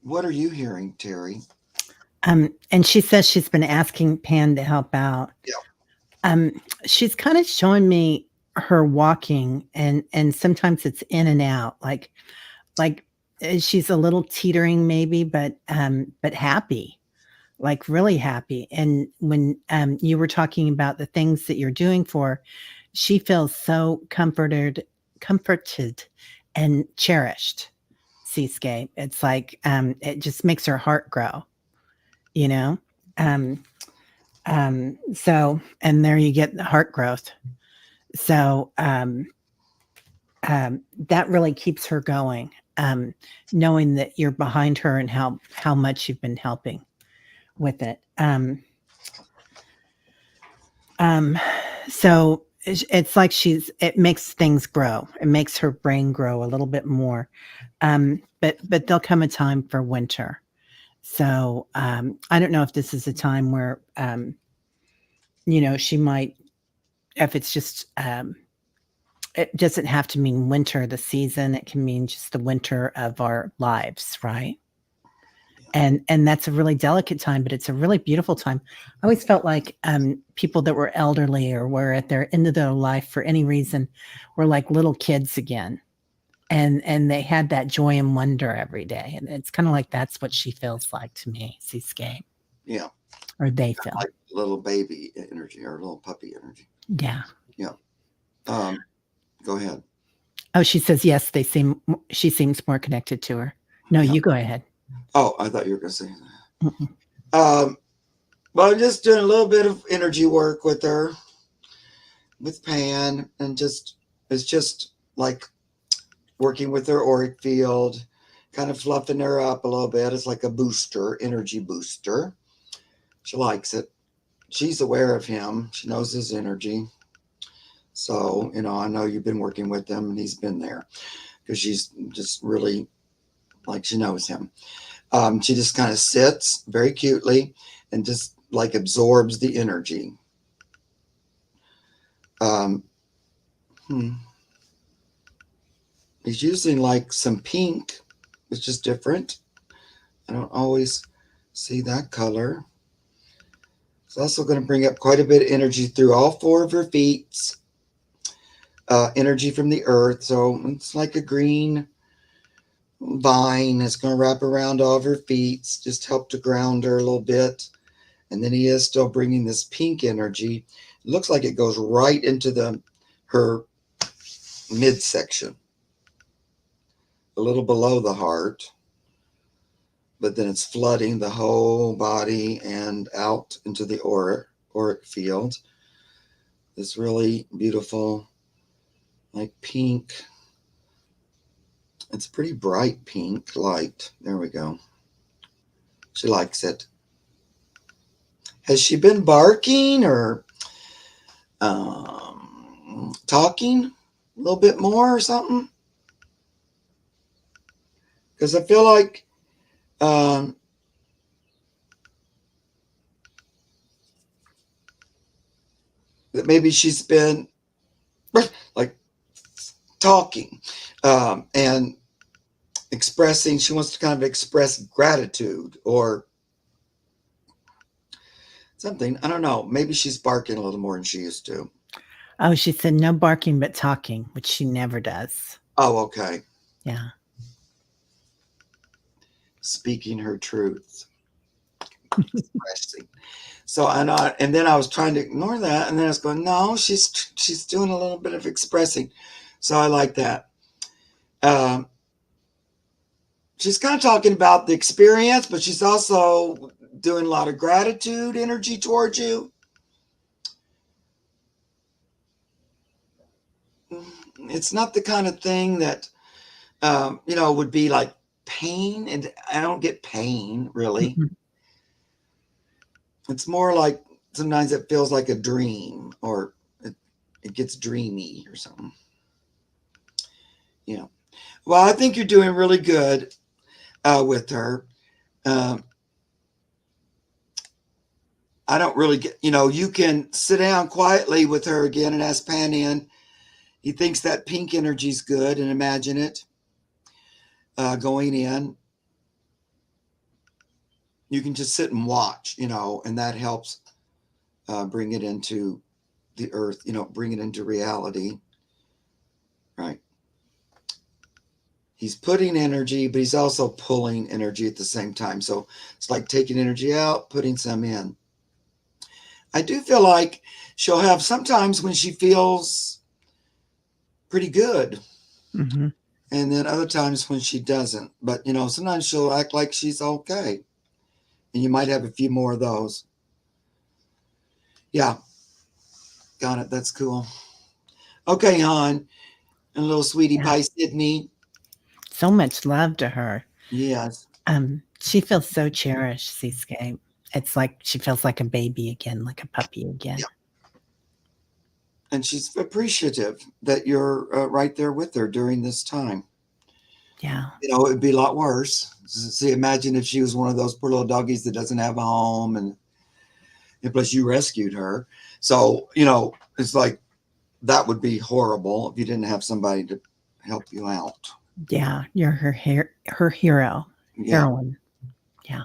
what are you hearing, Terry? And she says she's been asking Pan to help out. Yeah. She's kind of showing me her walking, and sometimes it's in and out, like she's a little teetering maybe, but happy, like really happy. And when you were talking about the things that you're doing for her, she feels so comforted and cherished. Seascape. It's like it just makes her heart grow, you know. Um, so, and there you get the heart growth. So that really keeps her going. Knowing that you're behind her and how much you've been helping with it. So it's like it makes things grow. It makes her brain grow a little bit more. But there'll come a time for winter. So I don't know if this is a time where she might, if it's just it doesn't have to mean winter, the season. It can mean just the winter of our lives, right? And that's a really delicate time, but it's a really beautiful time. I always felt like people that were elderly or were at their end of their life for any reason were like little kids again. And they had that joy and wonder every day. And it's kind of like that's what she feels like to me, Seascape. Yeah. Or they feel. Like little baby energy or little puppy energy. Yeah. Yeah. Go ahead. Oh, she says yes, she seems more connected to her. No, Yeah. you go ahead. Oh, I thought you were going to say that. Well, I'm just doing a little bit of energy work with her, with Pan, and it's just like working with her auric field, kind of fluffing her up a little bit. It's like a booster, energy booster. She likes it. She's aware of him. She knows his energy. So, I know you've been working with him and he's been there because she's just really like she knows him. She just kind of sits very cutely and just like absorbs the energy. He's using like some pink, which is different. I don't always see that color. It's also going to bring up quite a bit of energy through all four of her feet. Energy from the earth. So it's like a green vine that's going to wrap around all of her feet, just help to ground her a little bit. And then he is still bringing this pink energy. It looks like it goes right into her midsection, a little below the heart, but then it's flooding the whole body and out into the auric field. This really beautiful, like pink. It's pretty bright pink light. There we go. She likes it. Has she been barking or talking a little bit more or something? because I feel like um, that maybe she's been like talking and expressing. She wants to kind of express gratitude or something. I don't know. Maybe she's barking a little more than she used to. Oh, she said no barking but talking, which she never does. Oh, okay. Yeah. Speaking her truth. Expressing. So and then I was trying to ignore that, and then I was going, no, she's doing a little bit of expressing. So I like that. Um, she's kind of talking about the experience, but she's also doing a lot of gratitude energy towards you. It's not the kind of thing that would be like pain, and I don't get pain really. Mhm. It's more like sometimes it feels like a dream, or it gets dreamy or something. Yeah. Well, I think you're doing really good with her. Um, I don't really get, you can sit down quietly with her again and ask Panian. He thinks that pink energy is good, and imagine it going in. You can just sit and watch, and that helps bring it into the earth, bring it into reality. Right. He's putting energy, but he's also pulling energy at the same time. So it's like taking energy out, putting some in. I do feel like she'll have sometimes when she feels pretty good, Mhm. and then other times when she doesn't. But, sometimes she'll act like she's okay. And you might have a few more of those. Yeah. Got it. That's cool. Okay, hon. And little sweetie Yeah. pie Sydney. So much love to her. Yes. She feels so cherished, Seascape. It's like she feels like a baby again, like a puppy again. Yeah. And she's appreciative that you're right there with her during this time. Yeah. It would be a lot worse. See, imagine if she was one of those poor little doggies that doesn't have a home, and plus you rescued her. So, it's like that would be horrible if you didn't have somebody to help you out. Yeah. You're her hero, Yeah. heroine. Yeah.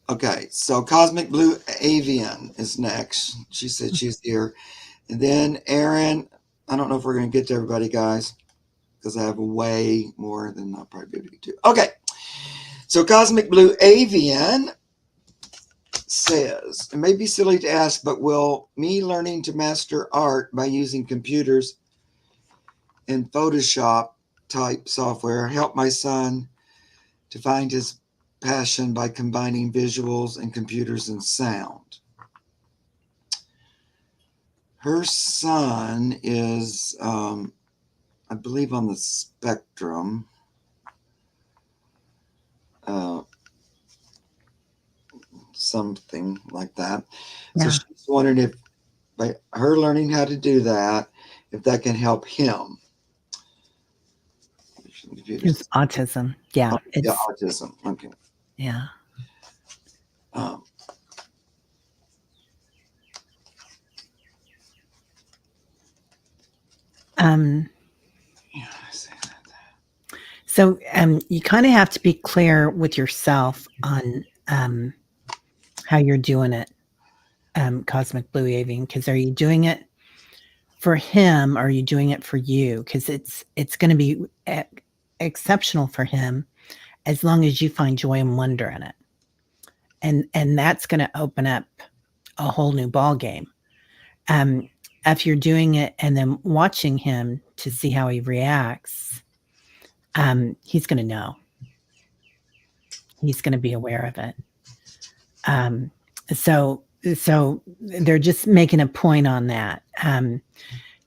Okay. So Cosmic Blue Avian is next. She said she's here. And then Aaron, I don't know if we're going to get to everybody, guys, because I have way more than I'll probably be able to get to. Okay. So Cosmic Blue Avian says, it may be silly to ask, but will me learning to master art by using computers and Photoshop type software help my son to find his passion by combining visuals and computers and sound? Her son is, I believe, on the spectrum. Something like that. So Yeah. she's wondering if by her learning how to do that, if that can help him. It's autism. Yeah. Oh, yeah, It's, autism. Okay. yeah. Um, yeah, I see that. So you kind of have to be clear with yourself on how you're doing it, Cosmic Blue Avian, because are you doing it for him or are you doing it for you? Because it's going to be exceptional for him as long as you find joy and wonder in it. And that's going to open up a whole new ball game. If you're doing it and then watching him to see how he reacts, he's going to know. He's going to be aware of it. So they're just making a point on that.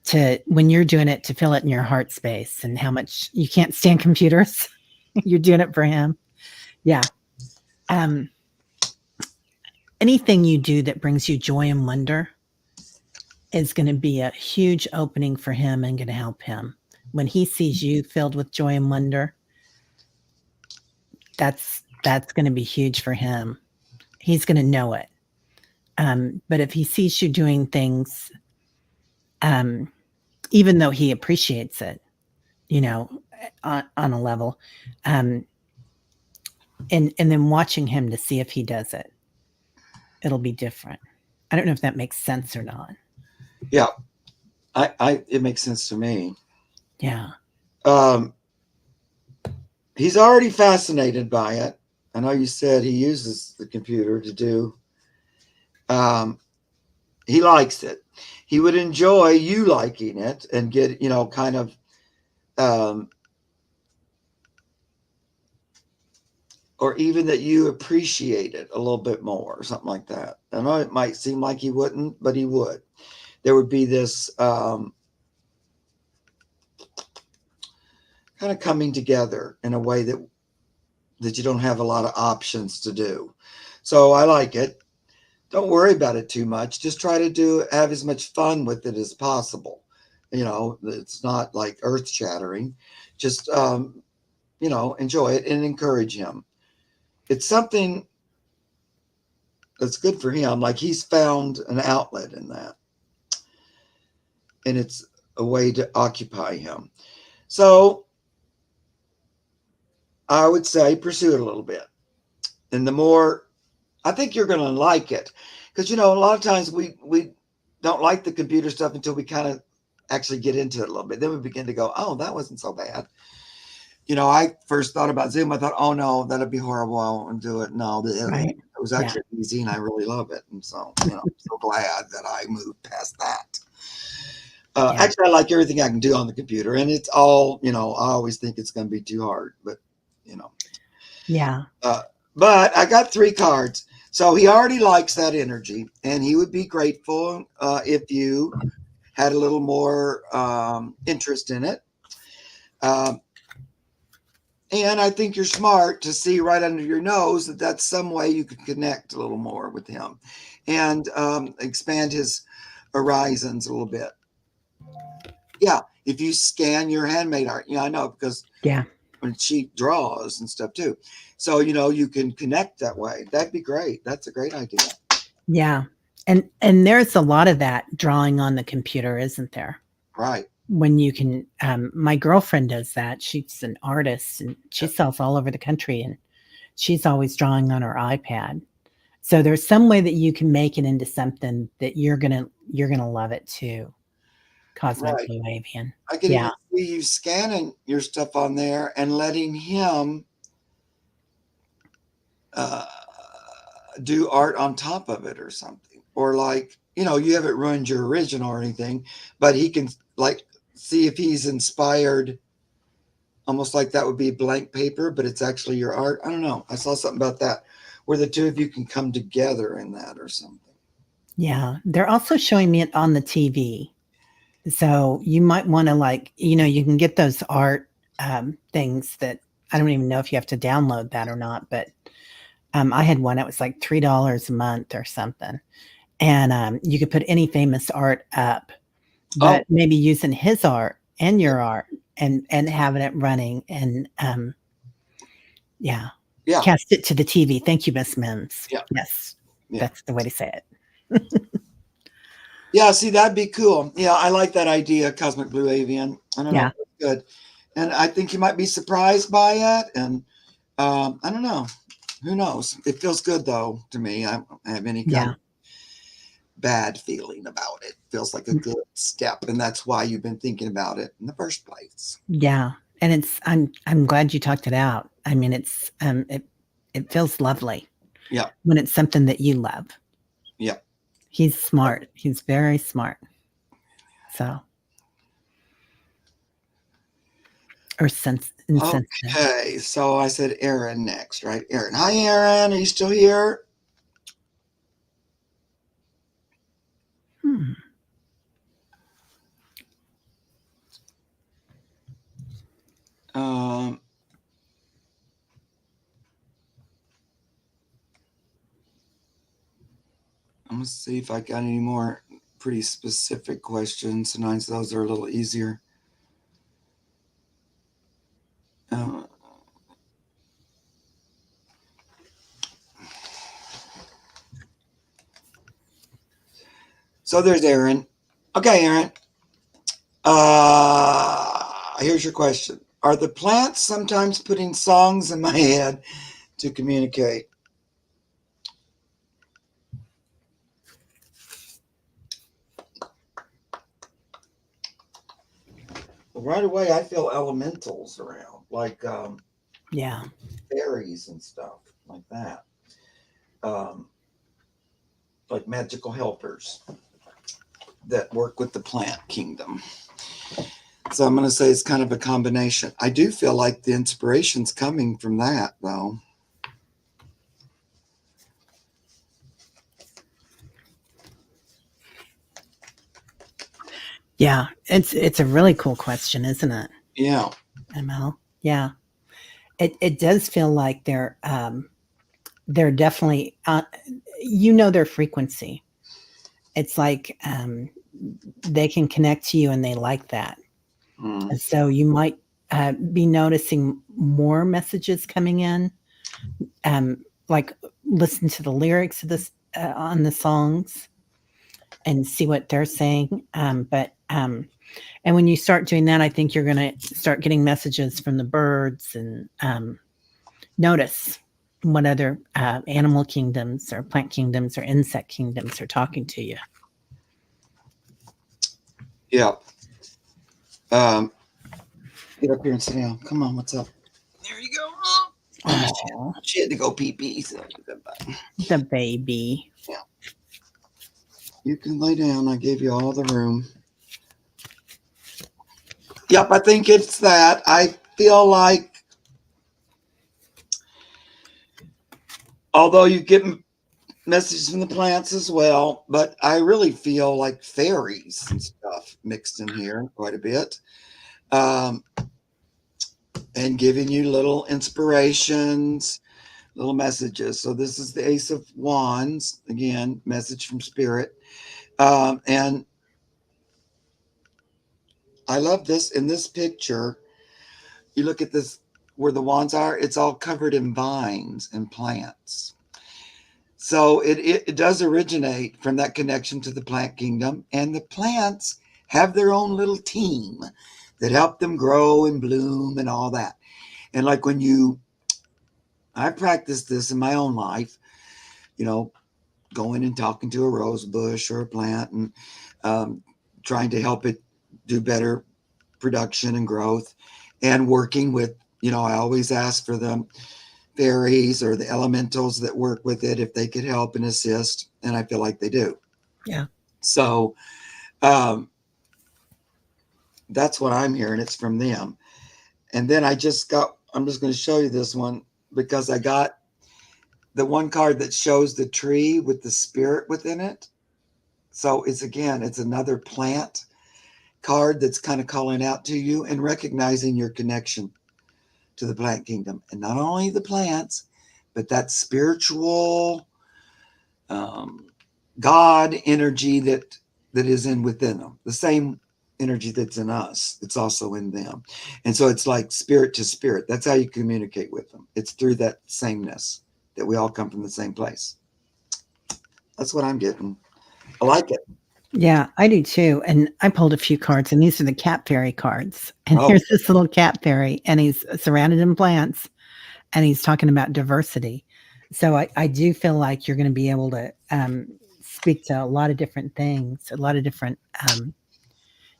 To when you're doing it, to feel it in your heart space and how much you can't stand computers. You're doing it for him. Yeah. Anything you do that brings you joy and wonder is going to be a huge opening for him and going to help him when he sees you filled with joy and wonder, that's going to be huge for him. He's going to know it. But if he sees you doing things, um, even though he appreciates it, you know, on a level, um, and then watching him to see if he does it, it'll be different. I don't know if that makes sense or not. Yeah, it makes sense to me. Yeah. He's already fascinated by it. I know you said he uses the computer to do. He likes it. He would enjoy you liking it and get, kind of, or even that you appreciate it a little bit more or something like that. I know it might seem like he wouldn't, but he would. There would be this kind of coming together in a way that you don't have a lot of options to do. So I like it. Don't worry about it too much. Just try to have as much fun with it as possible. It's not like earth shattering. Just, enjoy it and encourage him. It's something that's good for him. Like he's found an outlet in that. And it's a way to occupy him. So I would say pursue it a little bit. And the more, I think you're going to like it. Because, a lot of times we don't like the computer stuff until we kind of actually get into it a little bit. Then we begin to go, oh, that wasn't so bad. I first thought about Zoom. I thought, oh, no, that'd be horrible. I won't do it. No, Right. it was actually easy and I really love it. And so, I'm so glad that I moved past that. Actually, I like everything I can do on the computer. And it's all, I always think it's going to be too hard. But, Yeah. But I got 3 cards. So he already likes that energy. And he would be grateful if you had a little more interest in it. And I think you're smart to see right under your nose that that's some way you could connect a little more with him and expand his horizons a little bit. Yeah, if you scan your handmade art, I know because when she draws and stuff too. So, you can connect that way. That'd be great. That's a great idea. Yeah. And there's a lot of that drawing on the computer, isn't there? Right. When you can, my girlfriend does that. She's an artist and she sells all over the country and she's always drawing on her iPad. So there's some way that you can make it into something that you're gonna love it too. Cosmic Blue Avian. I can even see you scanning your stuff on there and letting him do art on top of it or something. Or like, you haven't ruined your original or anything, but he can like see if he's inspired, almost like that would be blank paper, but it's actually your art. I don't know. I saw something about that where the two of you can come together in that or something. Yeah. They're also showing me it on the TV. So you might want to you can get those art things that I don't even know if you have to download that or not, but I had one. It was like $3 a month or something. And you could put any famous art up, but maybe using his art and your art and having it running and cast it to the TV. Thank you, Miss Mims. Yeah. Yes. Yeah. That's the way to say it. Yeah, see, that'd be cool. Yeah, I like that idea, Cosmic Blue Avian. I don't know. Good. And I think you might be surprised by it. And I don't know. Who knows? It feels good, though, to me. I don't have any kind of bad feeling about it. Feels like a good step. And that's why you've been thinking about it in the first place. Yeah. And I'm glad you talked it out. I mean, it's it feels lovely. Yeah. When it's something that you love. Yeah. He's smart. He's very smart. So. Or sensitive. Okay. So I said Aaron next, right? Aaron. Hi, Aaron. Are you still here? I'm going to see if I got any more pretty specific questions. Sometimes those are a little easier. Uh, so there's Aaron. Okay, Aaron. Here's your question. Are the plants sometimes putting songs in my head to communicate? Well, right away, I feel elementals around, like Yeah. fairies and stuff like that, um, like magical helpers that work with the plant kingdom. So I'm going to say it's kind of a combination. I do feel like the inspiration's coming from that, though. Yeah. It's a really cool question, isn't it, Yeah. ML? Yeah. It does feel like they're definitely their frequency. It's like they can connect to you and they like that. Mm. And so you might be noticing more messages coming in. Like listen to the lyrics of this on the songs and see what they're saying. And when you start doing that, I think you're going to start getting messages from the birds and notice what other animal kingdoms or plant kingdoms or insect kingdoms are talking to you. Yeah. Get up here and sit down. Come on, what's up? There you go. Oh, she had to go pee pee. So the baby. Yeah. You can lay down. I gave you all the room. Yep, I think it's that. I feel like, although you get messages from the plants as well, but I really feel like fairies and stuff mixed in here quite a bit. And giving you little inspirations, little messages. So this is the Ace of Wands, again, message from Spirit. And I love this. In this picture, you look at this, where the wands are, it's all covered in vines and plants. So it does originate from that connection to the plant kingdom. And the plants have their own little team that help them grow and bloom and all that. And like I practiced this in my own life, going and talking to a rose bush or a plant and trying to help it do better production and growth, and working with, I always ask for the fairies or the elementals that work with it if they could help and assist. And I feel like they do. Yeah. So that's what I'm hearing. It's from them. And then I'm just going to show you this one because I got the one card that shows the tree with the spirit within it. So it's another plant card that's kind of calling out to you and recognizing your connection to the plant kingdom. And not only the plants, but that spiritual God energy that is within them. The same energy that's in us, it's also in them. And so it's like spirit to spirit. That's how you communicate with them. It's through that sameness that we all come from the same place. That's what I'm getting. I like it. Yeah, I do too. And I pulled a few cards, and these are the cat fairy cards. And here's this little cat fairy, and he's surrounded in plants, and he's talking about diversity. So I do feel like you're going to be able to speak to a lot of different things, a lot of different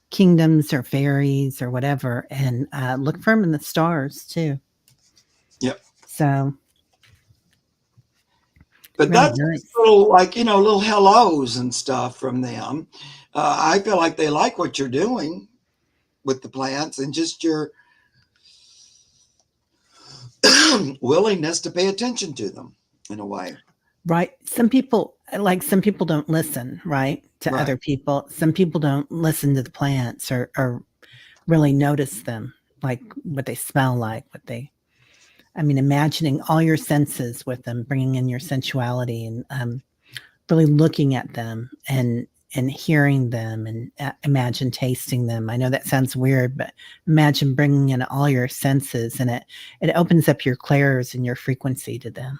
kingdoms or fairies or whatever, and look for them in the stars too. Yep. So. But really that's nice. Little hellos and stuff from them. I feel like they like what you're doing with the plants and just your willingness to pay attention to them in a way. Right. Some people don't listen, right, to other people. Some people don't listen to the plants or really notice them, like what they smell like, imagining all your senses with them, bringing in your sensuality and really looking at them and and hearing them and imagine tasting them. I know that sounds weird, but imagine bringing in all your senses, and it opens up your clairs and your frequency to them.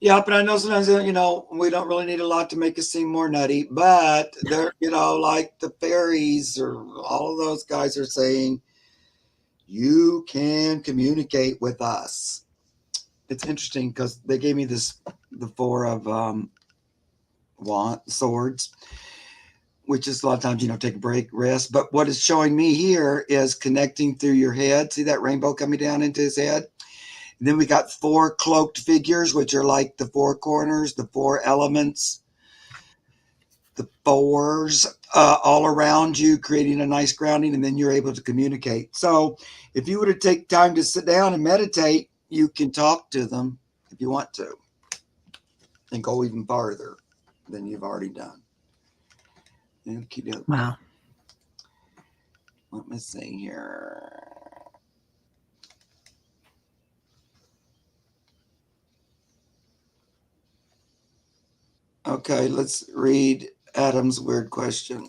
Yeah, but I know sometimes, we don't really need a lot to make us seem more nutty, but they're, like the fairies or all of those guys are saying, you can communicate with us. It's interesting because they gave me the four of swords, which is a lot of times, take a break, rest. But what it's showing me here is connecting through your head. See that rainbow coming down into his head? And then we got four cloaked figures, which are like the four corners, the four elements, the fours all around you, creating a nice grounding, and then you're able to communicate. So if you were to take time to sit down and meditate, you can talk to them if you want to and go even farther than you've already done. Wow. Let me see here. Okay, let's read Adam's weird question.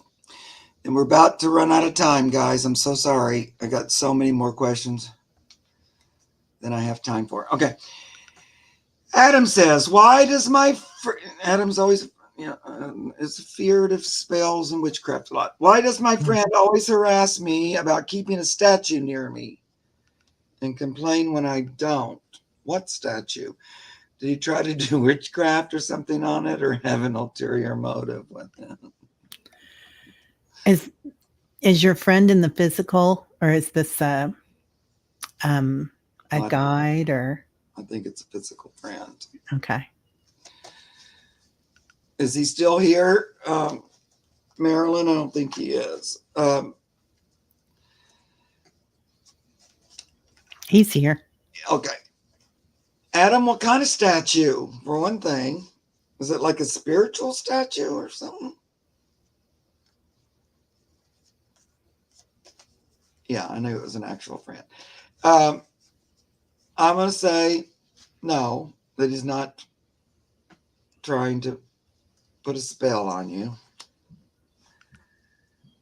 And we're about to run out of time, guys. I'm so sorry. I got so many more questions than I have time for. Okay. Adam says, why does Adam's always, is feared of spells and witchcraft a lot. Why does my friend always harass me about keeping a statue near me and complain when I don't? What statue? Did he try to do witchcraft or something on it, or have an ulterior motive with it? Is your friend in the physical, or is this a guide, or? I think it's a physical friend. Okay. Is he still here, Marilyn? I don't think he is. He's here. Okay. Adam, what kind of statue, for one thing? Is it like a spiritual statue or something? Yeah, I knew it was an actual friend. I'm going to say no, that he's not trying to put a spell on you.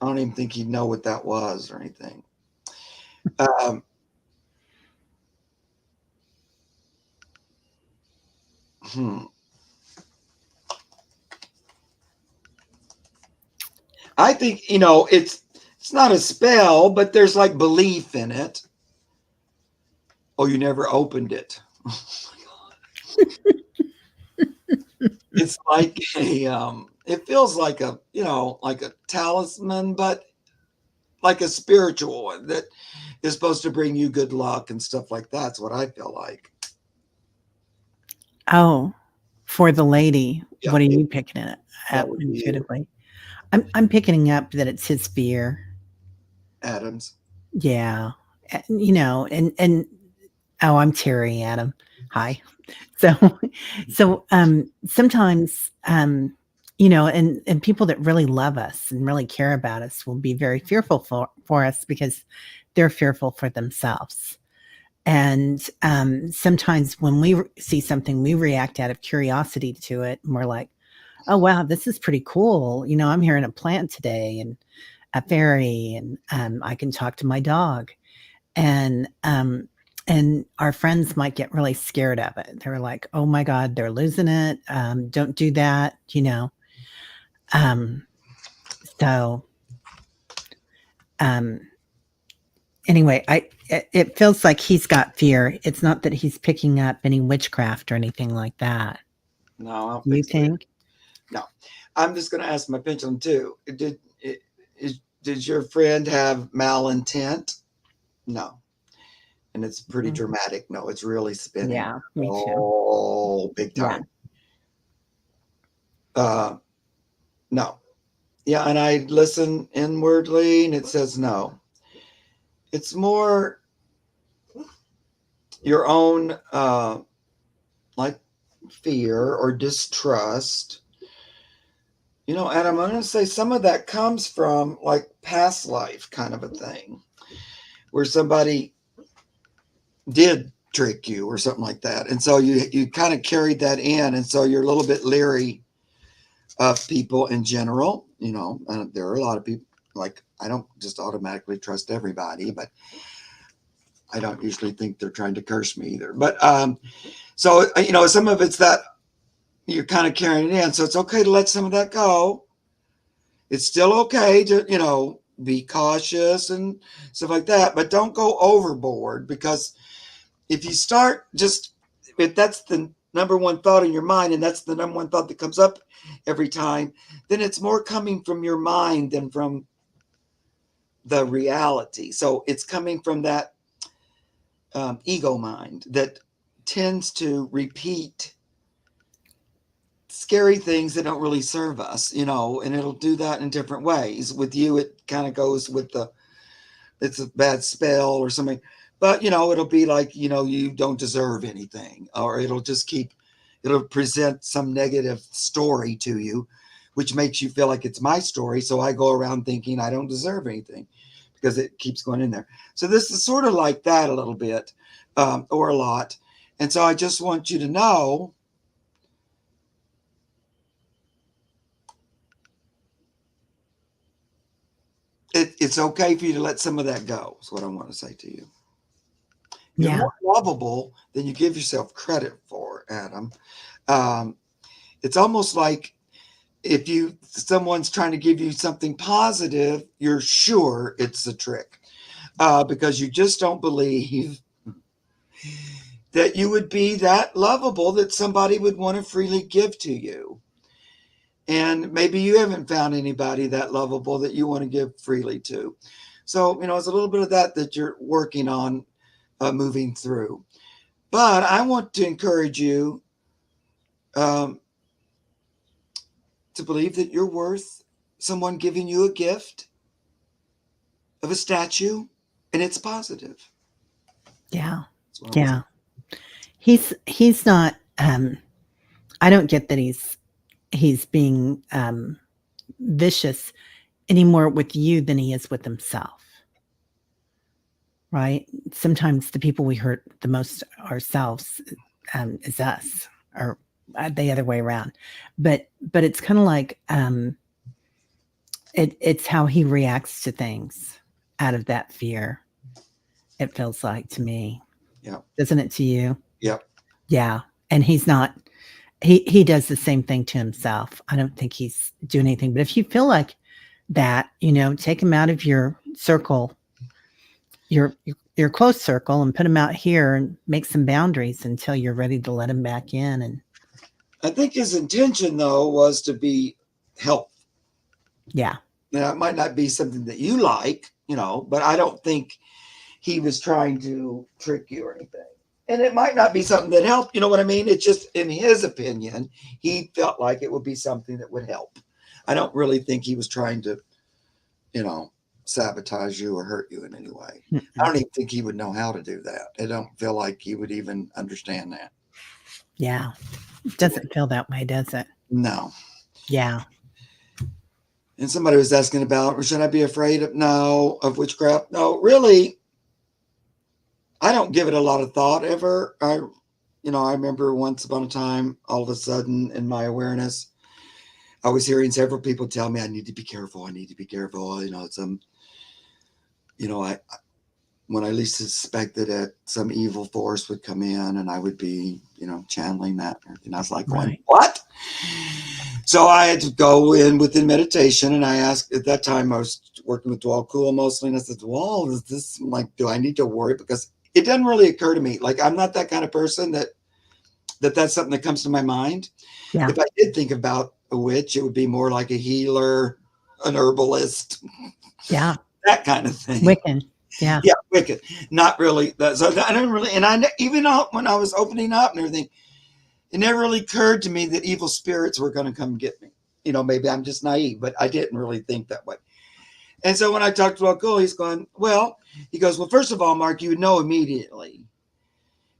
I don't even think he'd know what that was or anything. I think, it's not a spell, but there's like belief in it. Oh, you never opened it. Oh my God. It's like it feels like like a talisman, but like a spiritual one that is supposed to bring you good luck and stuff like that. That's what I feel like. Oh, for the lady, yeah, what are you picking it up intuitively? I'm picking up that it's his fear. Adams. Yeah. And oh, I'm Terry, Adam. Hi. So sometimes, and people that really love us and really care about us will be very fearful for us because they're fearful for themselves. And sometimes when we see something, we react out of curiosity to it. And we're like, oh, wow, this is pretty cool. I'm hearing a plant today and a fairy, and I can talk to my dog. And our friends might get really scared of it. They're like, oh my God, they're losing it. Don't do that, So anyway, it feels like he's got fear. It's not that he's picking up any witchcraft or anything like that. No, I don't you think? No. I'm just going to ask my pendulum too. Did your friend have malintent? No. And it's pretty dramatic. No, it's really spinning. Yeah, me too. Oh, big time. Yeah. No. Yeah, and I listen inwardly, and it says no. It's more your own like fear or distrust. Adam, I'm going to say some of that comes from like past life kind of a thing, where somebody did trick you or something like that. And so you kind of carried that in. And so you're a little bit leery of people in general. There are a lot of people, like, I don't just automatically trust everybody, but I don't usually think they're trying to curse me either. But so some of it's that you're kind of carrying it in, so it's okay to let some of that go. It's still okay to be cautious and stuff like that, but don't go overboard, because if you start if that's the number one thought in your mind, and that's the number one thought that comes up every time, then it's more coming from your mind than from the reality. So it's coming from that ego mind that tends to repeat scary things that don't really serve us, and it'll do that in different ways. With you, it kind of goes with it's a bad spell or something, but it'll be like, you don't deserve anything, or it'll present some negative story to you, which makes you feel like it's my story. So I go around thinking I don't deserve anything because it keeps going in there. So this is sort of like that a little bit, or a lot. And so I just want you to know it's okay for you to let some of that go, is what I want to say to you. You're more lovable than you give yourself credit for, Adam. It's almost like if someone's trying to give you something positive, you're sure it's a trick, because you just don't believe that you would be that lovable that somebody would want to freely give to you. And maybe you haven't found anybody that lovable that you want to give freely to. So, it's a little bit of that you're working on, moving through. But I want to encourage you to believe that you're worth someone giving you a gift of a statue, and it's positive. Yeah. Yeah. He's not, I don't get that he's being vicious any more with you than he is with himself. Right? Sometimes the people we hurt the most ourselves is us, or the other way around. But it's kind of like it's how he reacts to things out of that fear. It feels like to me. Yeah. Doesn't it to you? Yep. Yeah. And he's not. He does the same thing to himself. I don't think he's doing anything. But if you feel like that, take him out of your circle, your close circle, and put him out here and make some boundaries until you're ready to let him back in. And I think his intention, though, was to be helpful. Yeah. Now, it might not be something that you like, but I don't think he was trying to trick you or anything. And it might not be something that helped. You know what I mean? It's just, in his opinion, he felt like it would be something that would help. I don't really think he was trying to, sabotage you or hurt you in any way. I don't even think he would know how to do that. I don't feel like he would even understand that. Yeah. It doesn't feel that way, does it? No. Yeah. And somebody was asking about, should I be afraid of witchcraft? No, really. I don't give it a lot of thought ever. I remember once upon a time, all of a sudden in my awareness, I was hearing several people tell me I need to be careful. I need to be careful. When I least suspected it, some evil force would come in and I would be, channeling that. And I was like, Right. What? So I had to go in within meditation, and I asked, at that time I was working with Dwal Kula mostly, and I said, well, is this do I need to worry? Because it doesn't really occur to me. Like, I'm not that kind of person that's something that comes to my mind. Yeah. If I did think about a witch, it would be more like a healer, an herbalist. Yeah. That kind of thing. Wiccan. Yeah. Yeah, Wiccan. Not really. So I don't really, and even when I was opening up and everything, it never really occurred to me that evil spirits were going to come get me. Maybe I'm just naive, but I didn't really think that way. And so when I talked to Akul, he goes, well, first of all, Mark, you would know immediately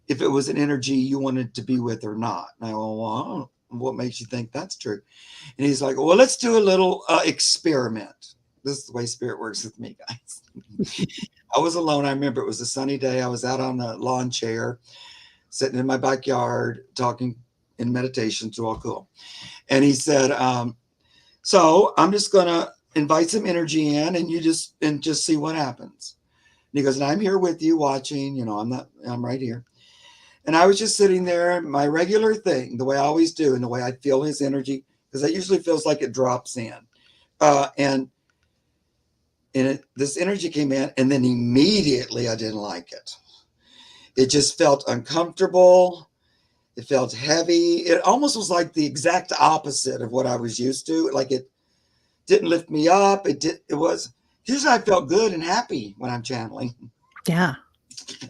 if it was an energy you wanted to be with or not. And I go, well, what makes you think that's true? And he's like, well, let's do a little experiment. This is the way spirit works with me, guys. I was alone. I remember it was a sunny day. I was out on a lawn chair, sitting in my backyard, talking in meditation to Akul. And he said, So I'm just going to invite some energy in and just see what happens. And he goes, and I'm here with you watching, I'm right here. And I was just sitting there, my regular thing, the way I always do, and the way I feel his energy, because it usually feels like it drops in. And this energy came in, and then immediately I didn't like it. It just felt uncomfortable. It felt heavy. It almost was like the exact opposite of what I was used to. Like it didn't lift me up. It was, usually I felt good and happy when I'm channeling. Yeah.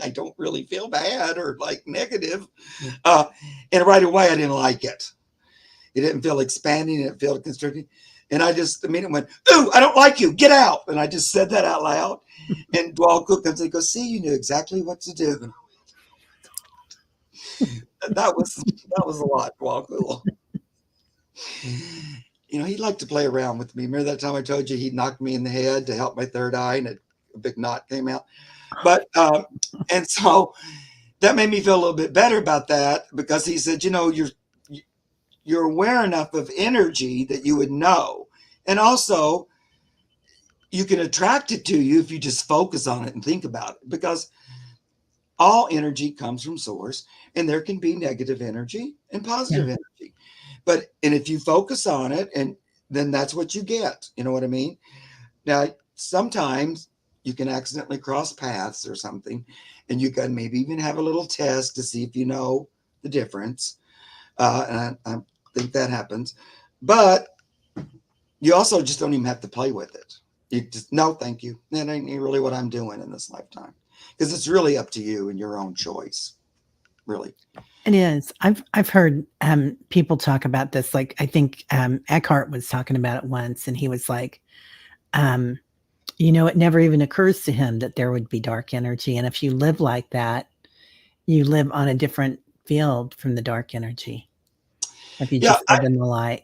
I don't really feel bad or like negative. And right away, I didn't like it. It didn't feel expanding. It felt constricting. And I just immediately went, ooh, I don't like you. Get out. And I just said that out loud. And Dwal Cook comes and goes, see, you knew exactly what to do. And that was a lot, Dwal Cook. He'd like to play around with me. Remember that time I told you he knocked me in the head to help my third eye and a big knot came out? But, and so that made me feel a little bit better about that, because he said, you're aware enough of energy that you would know. And also you can attract it to you if you just focus on it and think about it, because all energy comes from source, and there can be negative energy and positive energy. And if you focus on it, and then that's what you get. You know what I mean? Now, sometimes you can accidentally cross paths or something, and you can maybe even have a little test to see if you know the difference. And I think that happens. But you also just don't even have to play with it. You just, no, thank you. That ain't really what I'm doing in this lifetime. Because it's really up to you and your own choice. Really. It is. I've heard people talk about this. Like, I think Eckhart was talking about it once, and he was like, it never even occurs to him that there would be dark energy. And if you live like that, you live on a different field from the dark energy. If you just live in the light.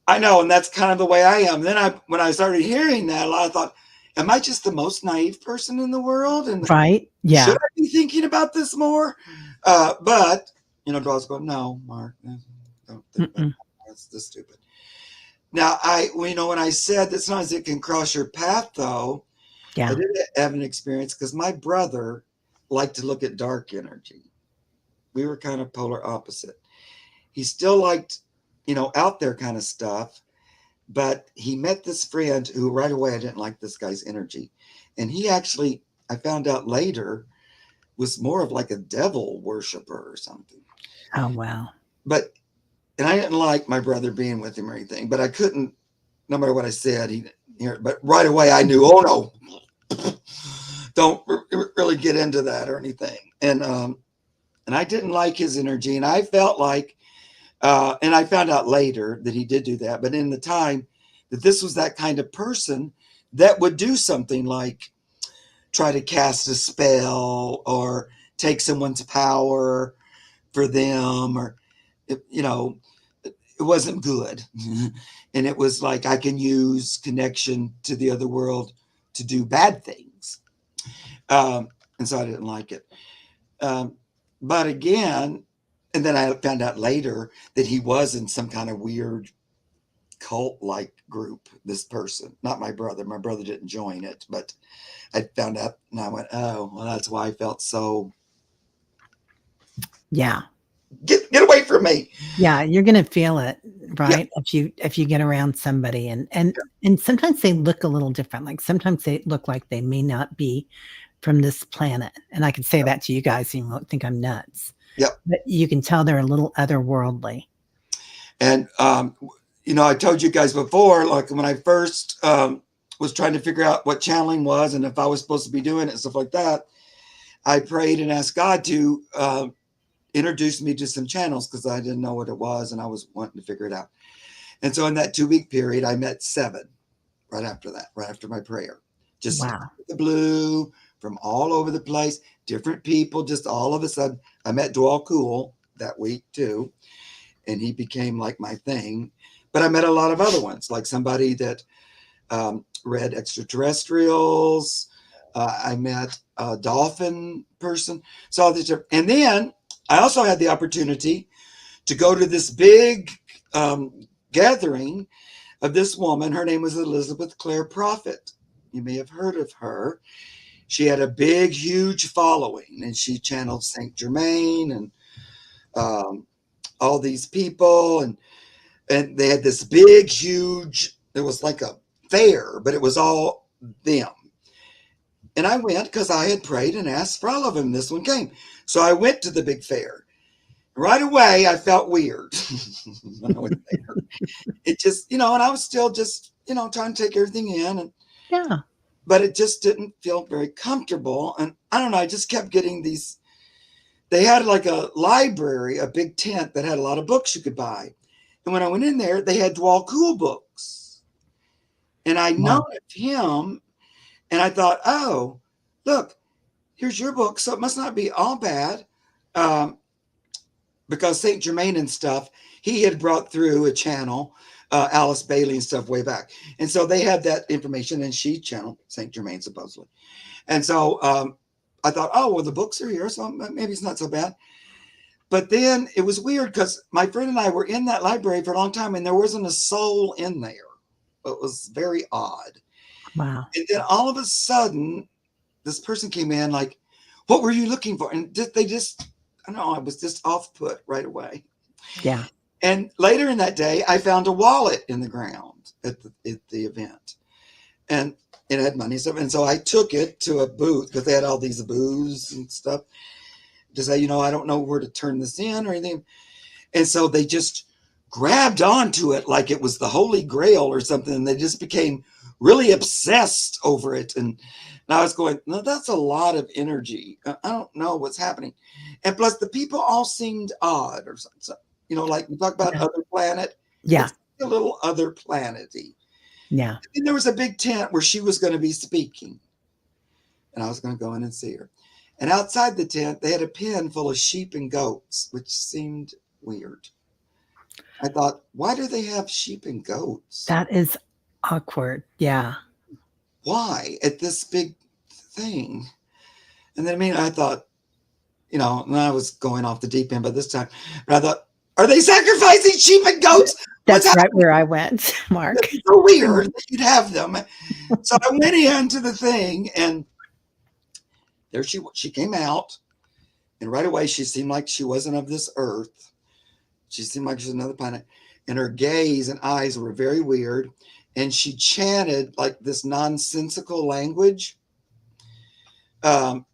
I know, and that's kind of the way I am. Then when I started hearing that, I thought, am I just the most naive person in the world? And right? Yeah. Should I be thinking about this more? But Dwell's going, no, Mark, don't think about that. That's just stupid. Now, when I said that sometimes it can cross your path, though, I did have an experience because my brother liked to look at dark energy. We were kind of polar opposite. He still liked, out there kind of stuff, but he met this friend who right away I didn't like this guy's energy. And he actually, I found out later, was more of like a devil worshiper or something. Oh, wow. And I didn't like my brother being with him or anything, but I couldn't, no matter what I said, but right away I knew, oh no, don't really get into that or anything. And I didn't like his energy, and I felt like, and I found out later that he did do that, but in the time that this was that kind of person that would do something like try to cast a spell or take someone's power for them, or, it wasn't good. And it was like, I can use connection to the other world to do bad things. And so I didn't like it. But again, and then I found out later that he was in some kind of weird cult-like group, this person, not my brother. My brother didn't join it, but I found out and I went, oh, well, that's why I felt so. Yeah. Get away from me. Yeah, you're going to feel it, right? Yeah. If you get around somebody and sometimes they look a little different. Like sometimes they look like they may not be from this planet. And I can say that to you guys, and you won't think I'm nuts. Yep. But you can tell they're a little otherworldly. And I told you guys before, like when I first was trying to figure out what channeling was and if I was supposed to be doing it and stuff like that, I prayed and asked God to introduce me to some channels because I didn't know what it was and I was wanting to figure it out. And so in that 2-week period, I met 7 right after that, right after my prayer. Just the blue from all over the place, different people, just all of a sudden. I met Dwal Cool that week too, and he became like my thing. But I met a lot of other ones, like somebody that read extraterrestrials. I met a dolphin person. And then I also had the opportunity to go to this big gathering of this woman. Her name was Elizabeth Clare Prophet. You may have heard of her. She had a big, huge following, and she channeled Saint Germain and all these people, and they had this big, huge. It was like a fair, but it was all them. And I went because I had prayed and asked for all of them. This one came, so I went to the big fair. Right away, I felt weird when I went there. It just, and I was still just, trying to take everything in, and Yeah. but it just didn't feel very comfortable. And I don't know, I just kept getting these. They had like a library, a big tent that had a lot of books you could buy. And when I went in there, they had Dwal Cool books. And I noticed him, and I thought, oh, look, here's your book. So it must not be all bad. Because Saint Germain and stuff, he had brought through a channel, Alice Bailey and stuff way back. And so they had that information, and she channeled Saint Germain supposedly. And so I thought, oh, well, the books are here, so maybe it's not so bad. But then it was weird because my friend and I were in that library for a long time, and there wasn't a soul in there. It was very odd. Wow. And then all of a sudden, this person came in like, what were you looking for? And they just, I don't know, I was just off put right away. Yeah. And later in that day, I found a wallet in the ground at the event. And it had money. And so I took it to a booth because they had all these booths and stuff to say, I don't know where to turn this in or anything. And so they just grabbed onto it like it was the Holy Grail or something. And they just became really obsessed over it. And I was going, no, that's a lot of energy. I don't know what's happening. And plus the people all seemed odd or something. Like we talk about Other Planet. Yeah. It's a little Other Planet-y. Yeah. And there was a big tent where she was going to be speaking. And I was going to go in and see her. And outside the tent, they had a pen full of sheep and goats, which seemed weird. I thought, why do they have sheep and goats? That is awkward. Yeah. Why at this big thing? And then, I thought, and I was going off the deep end by this time, but I thought, are they sacrificing sheep and goats? That's right where I went, Mark. That's so weird that you'd have them. So I went into the thing, and there she came out, and right away she seemed like she wasn't of this earth. She seemed like she was another planet, and her gaze and eyes were very weird, and she chanted like this nonsensical language that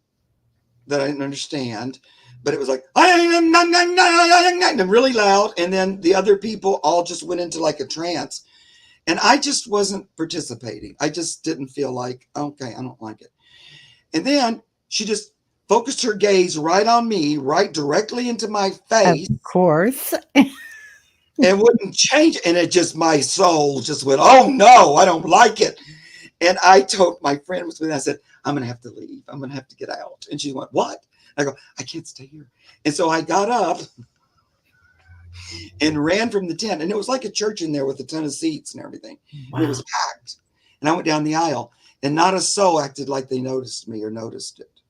I didn't understand. But it was like, really loud. And then the other people all just went into like a trance. And I just wasn't participating. I just didn't feel like, okay, I don't like it. And then she just focused her gaze right on me, right directly into my face. Of course. And wouldn't change. And it just, my soul just went, oh no, I don't like it. And I told my friend was with me, I said, I'm going to have to leave. I'm going to have to get out. And she went, what? I go, I can't stay here. And so I got up and ran from the tent. And it was like a church in there with a ton of seats and everything. Wow. And it was packed. And I went down the aisle, and not a soul acted like they noticed me or noticed it.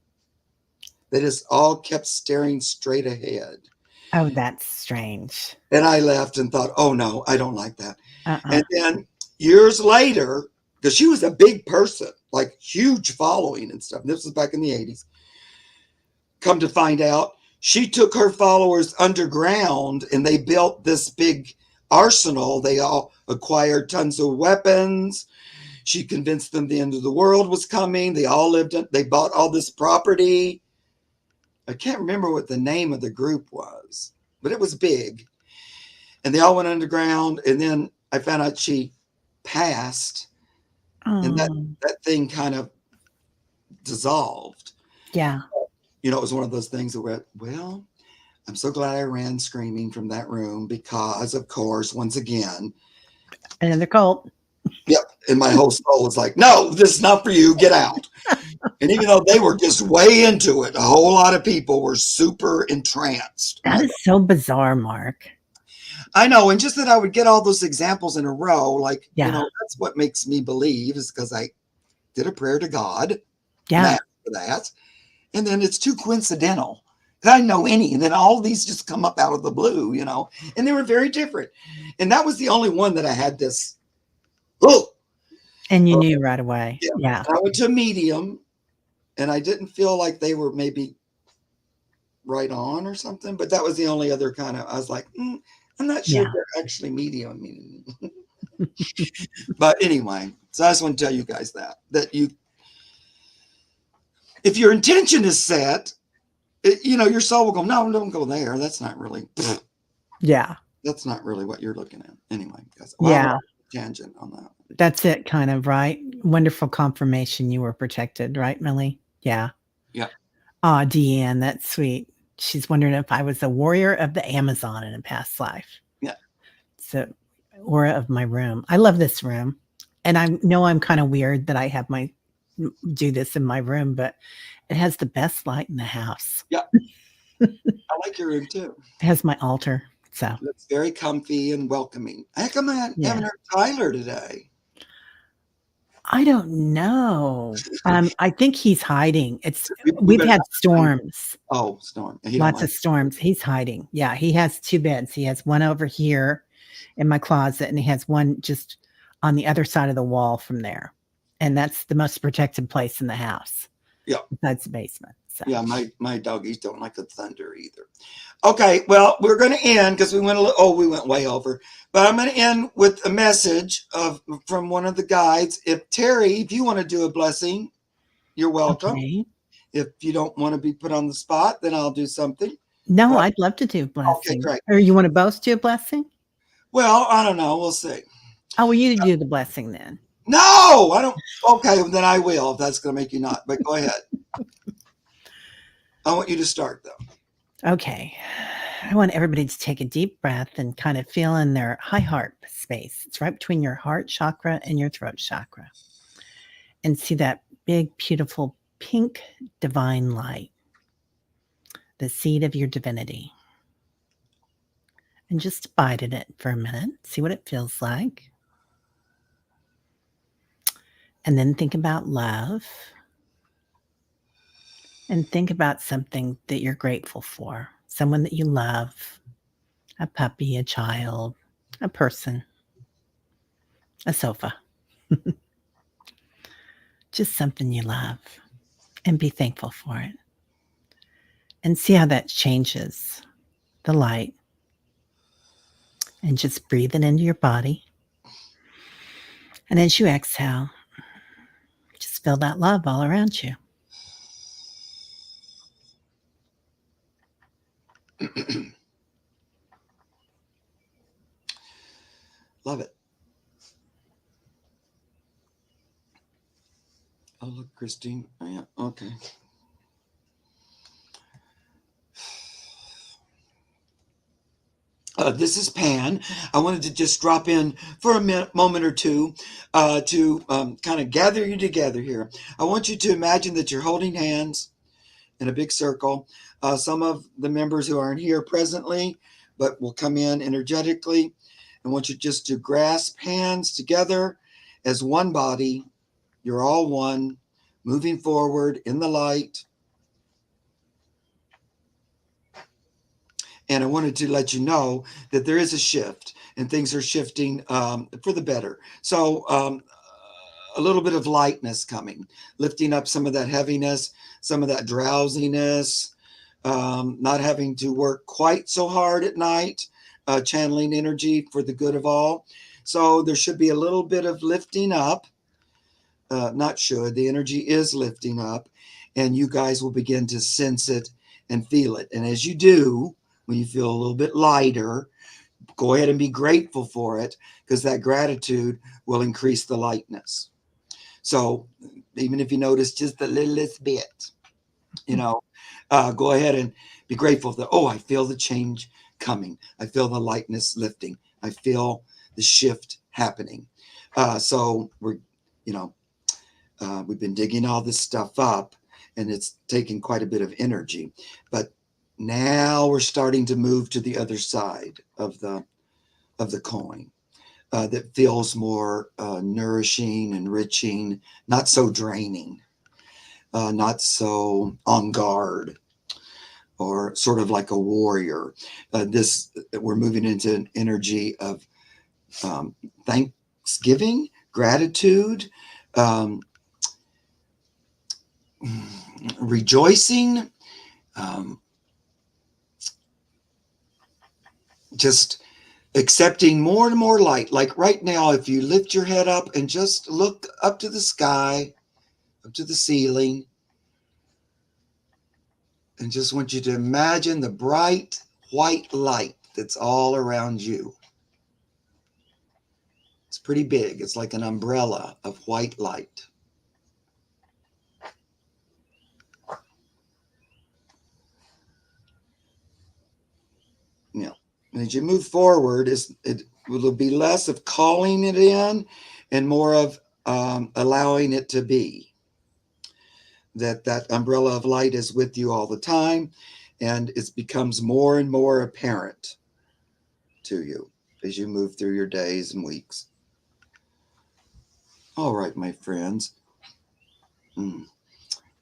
They just all kept staring straight ahead. Oh, that's strange. And I left and thought, oh no, I don't like that. And then years later, because she was a big person, like huge following and stuff. This was back in the 80s. Come to find out, she took her followers underground, and they built this big arsenal. They all acquired tons of weapons. She convinced them the end of the world was coming. They all lived in, they bought all this property. I can't remember what the name of the group was, but it was big. And they all went underground. And then I found out she passed. And that thing kind of dissolved. Yeah. It was one of those things that went, well, I'm so glad I ran screaming from that room because, of course, once again. Another cult. Yep. And my whole soul was like, no, this is not for you. Get out. And even though they were just way into it, a whole lot of people were super entranced. That is so bizarre, Mark. I know. And just that I would get all those examples in a row, like, that's what makes me believe, is because I did a prayer to God. Yeah. For that. And then it's too coincidental. I know any, and then all these just come up out of the blue, and they were very different. And that was the only one that I had this And you knew right away. Yeah. Yeah. And I went to a medium, and I didn't feel like they were maybe right on or something, but that was the only other kind of, I was like, I'm not sure if Yeah. they're actually medium. But anyway, so I just want to tell you guys that you, if your intention is set, your soul will go, no, don't go there. That's not really, Yeah. that's not really what you're looking at. Anyway, guys, well, I went Yeah. off tangent on that. That's it, kind of, right? Wonderful confirmation you were protected, right, Millie? Yeah. Yeah. Aw, Deanne, that's sweet. She's wondering if I was a warrior of the Amazon in a past life. Yeah. So, aura of my room. I love this room. And I know I'm kind of weird that I have do this in my room, but it has the best light in the house. Yeah. I like your room too. It has my altar. So it's very comfy and welcoming. Heck, I haven't heard Tyler today. I don't know. I think he's hiding. We've We've been had storms. Oh, storm. Lots of storms. He's hiding. Yeah, he has 2 beds. He has one over here in my closet, and he has one just on the other side of the wall from there. And that's the most protected place in the house. Yeah. Besides the basement. So. Yeah, my doggies don't like the thunder either. Okay, well, we're going to end because we went way over. But I'm going to end with a message from one of the guides. If Terry, if you want to do a blessing, you're welcome. Okay. If you don't want to be put on the spot, then I'll do something. No, I'd love to do a blessing. Okay, great. Or you want to both do a blessing? Well, I don't know. We'll see. Oh, well, you do the blessing then. No, I don't. Okay, then I will if that's going to make you not. But go ahead. I want you to start, though. Okay. I want everybody to take a deep breath and kind of feel in their high heart space. It's right between your heart chakra and your throat chakra. And see that big, beautiful, pink divine light, the seed of your divinity. And just abide in it for a minute. See what it feels like. And then think about love. And think about something that you're grateful for. Someone that you love. A puppy, a child, a person, a sofa. Just something you love. And be thankful for it. And see how that changes the light. And just breathe it into your body. And as you exhale, just feel that love all around you. Love it. Oh, look, Christine. Oh, yeah. Okay. This is Pan. I wanted to just drop in for a moment or two to kind of gather you together here. I want you to imagine that you're holding hands in a big circle. Some of the members who aren't here presently, but will come in energetically. I want you just to grasp hands together as one body. You're all one, moving forward in the light. And I wanted to let you know that there is a shift and things are shifting for the better. So a little bit of lightness coming, lifting up some of that heaviness, some of that drowsiness, not having to work quite so hard at night, channeling energy for the good of all. So there should be a little bit of lifting up. The energy is lifting up, and you guys will begin to sense it and feel it. And as you do, when you feel a little bit lighter, go ahead and be grateful for it, because that gratitude will increase the lightness. So even if you notice just the littlest bit, go ahead and be grateful that, I feel the change coming. I feel the lightness lifting. I feel the shift happening. So we've been digging all this stuff up, and it's taken quite a bit of energy, but now we're starting to move to the other side of the coin that feels more nourishing, enriching, not so draining, not so on guard, or sort of like a warrior. We're moving into an energy of thanksgiving, gratitude, um, rejoicing, just accepting more and more light. Like right now, if you lift your head up and just look up to the sky, up to the ceiling, and just want you to imagine the bright white light that's all around you. It's pretty big. It's like an umbrella of white light. Yeah. And as you move forward, it will be less of calling it in and more of allowing it to be. That umbrella of light is with you all the time, and it becomes more and more apparent to you as you move through your days and weeks. All right, my friends.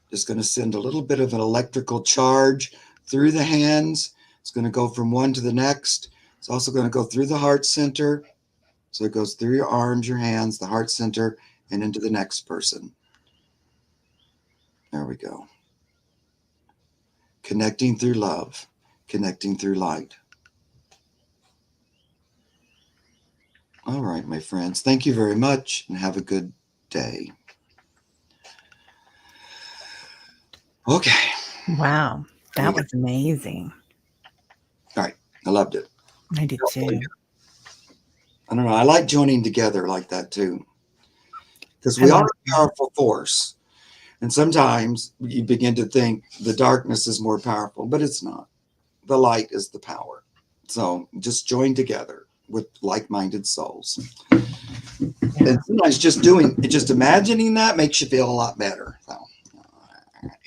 Just going to send a little bit of an electrical charge through the hands. It's going to go from one to the next. It's also going to go through the heart center. So it goes through your arms, your hands, the heart center, and into the next person. There we go. Connecting through love, connecting through light. All right, my friends. Thank you very much, and have a good day. Okay. Wow. That was amazing. All right. I loved it. I did too. I don't know. I like joining together like that too. Because we are a powerful force. And sometimes you begin to think the darkness is more powerful, but it's not. The light is the power. So just join together with like-minded souls. Yeah. And sometimes just imagining that makes you feel a lot better. So,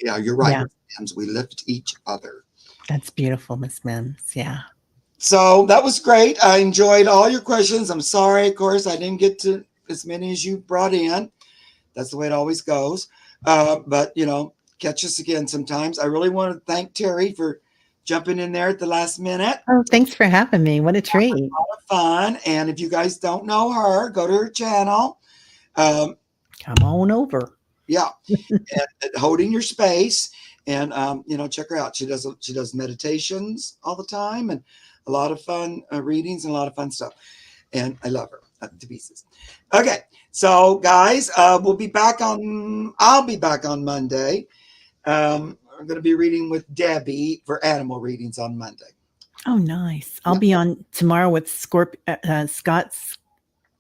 yeah, you're right. Yeah. We lift each other. That's beautiful, Miss Mims. Yeah. So that was great. I enjoyed all your questions. I'm sorry, of course, I didn't get to as many as you brought in. That's the way it always goes. But, catch us again sometimes. I really want to thank Terry for jumping in there at the last minute. Oh, thanks for having me. What a treat. A lot of fun. And if you guys don't know her, go to her channel. Come on over. Yeah. And Holding Your Space. And, check her out. She does meditations all the time and a lot of fun readings and a lot of fun stuff. And I love her to pieces. Okay. So guys, I'll be back on Monday. I'm going to be reading with Debbie for animal readings on Monday. Oh, nice. I'll be on tomorrow with Scott's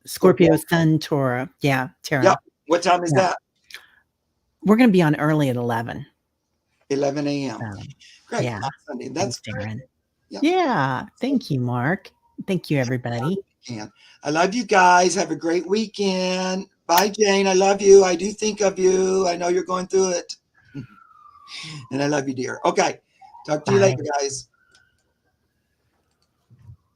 Scorpio Sun Tara. Yeah, Tara. Yeah. What time is that? We're going to be on early at 11. 11 a.m. Great. Yeah. Sunday. That's Darren. Yeah. Thank you, Mark. Thank you, everybody. I love you guys. Have a great weekend. Bye, Jane. I love you. I do think of you. I know you're going through it. And I love you, dear. Okay. Talk to you later, guys.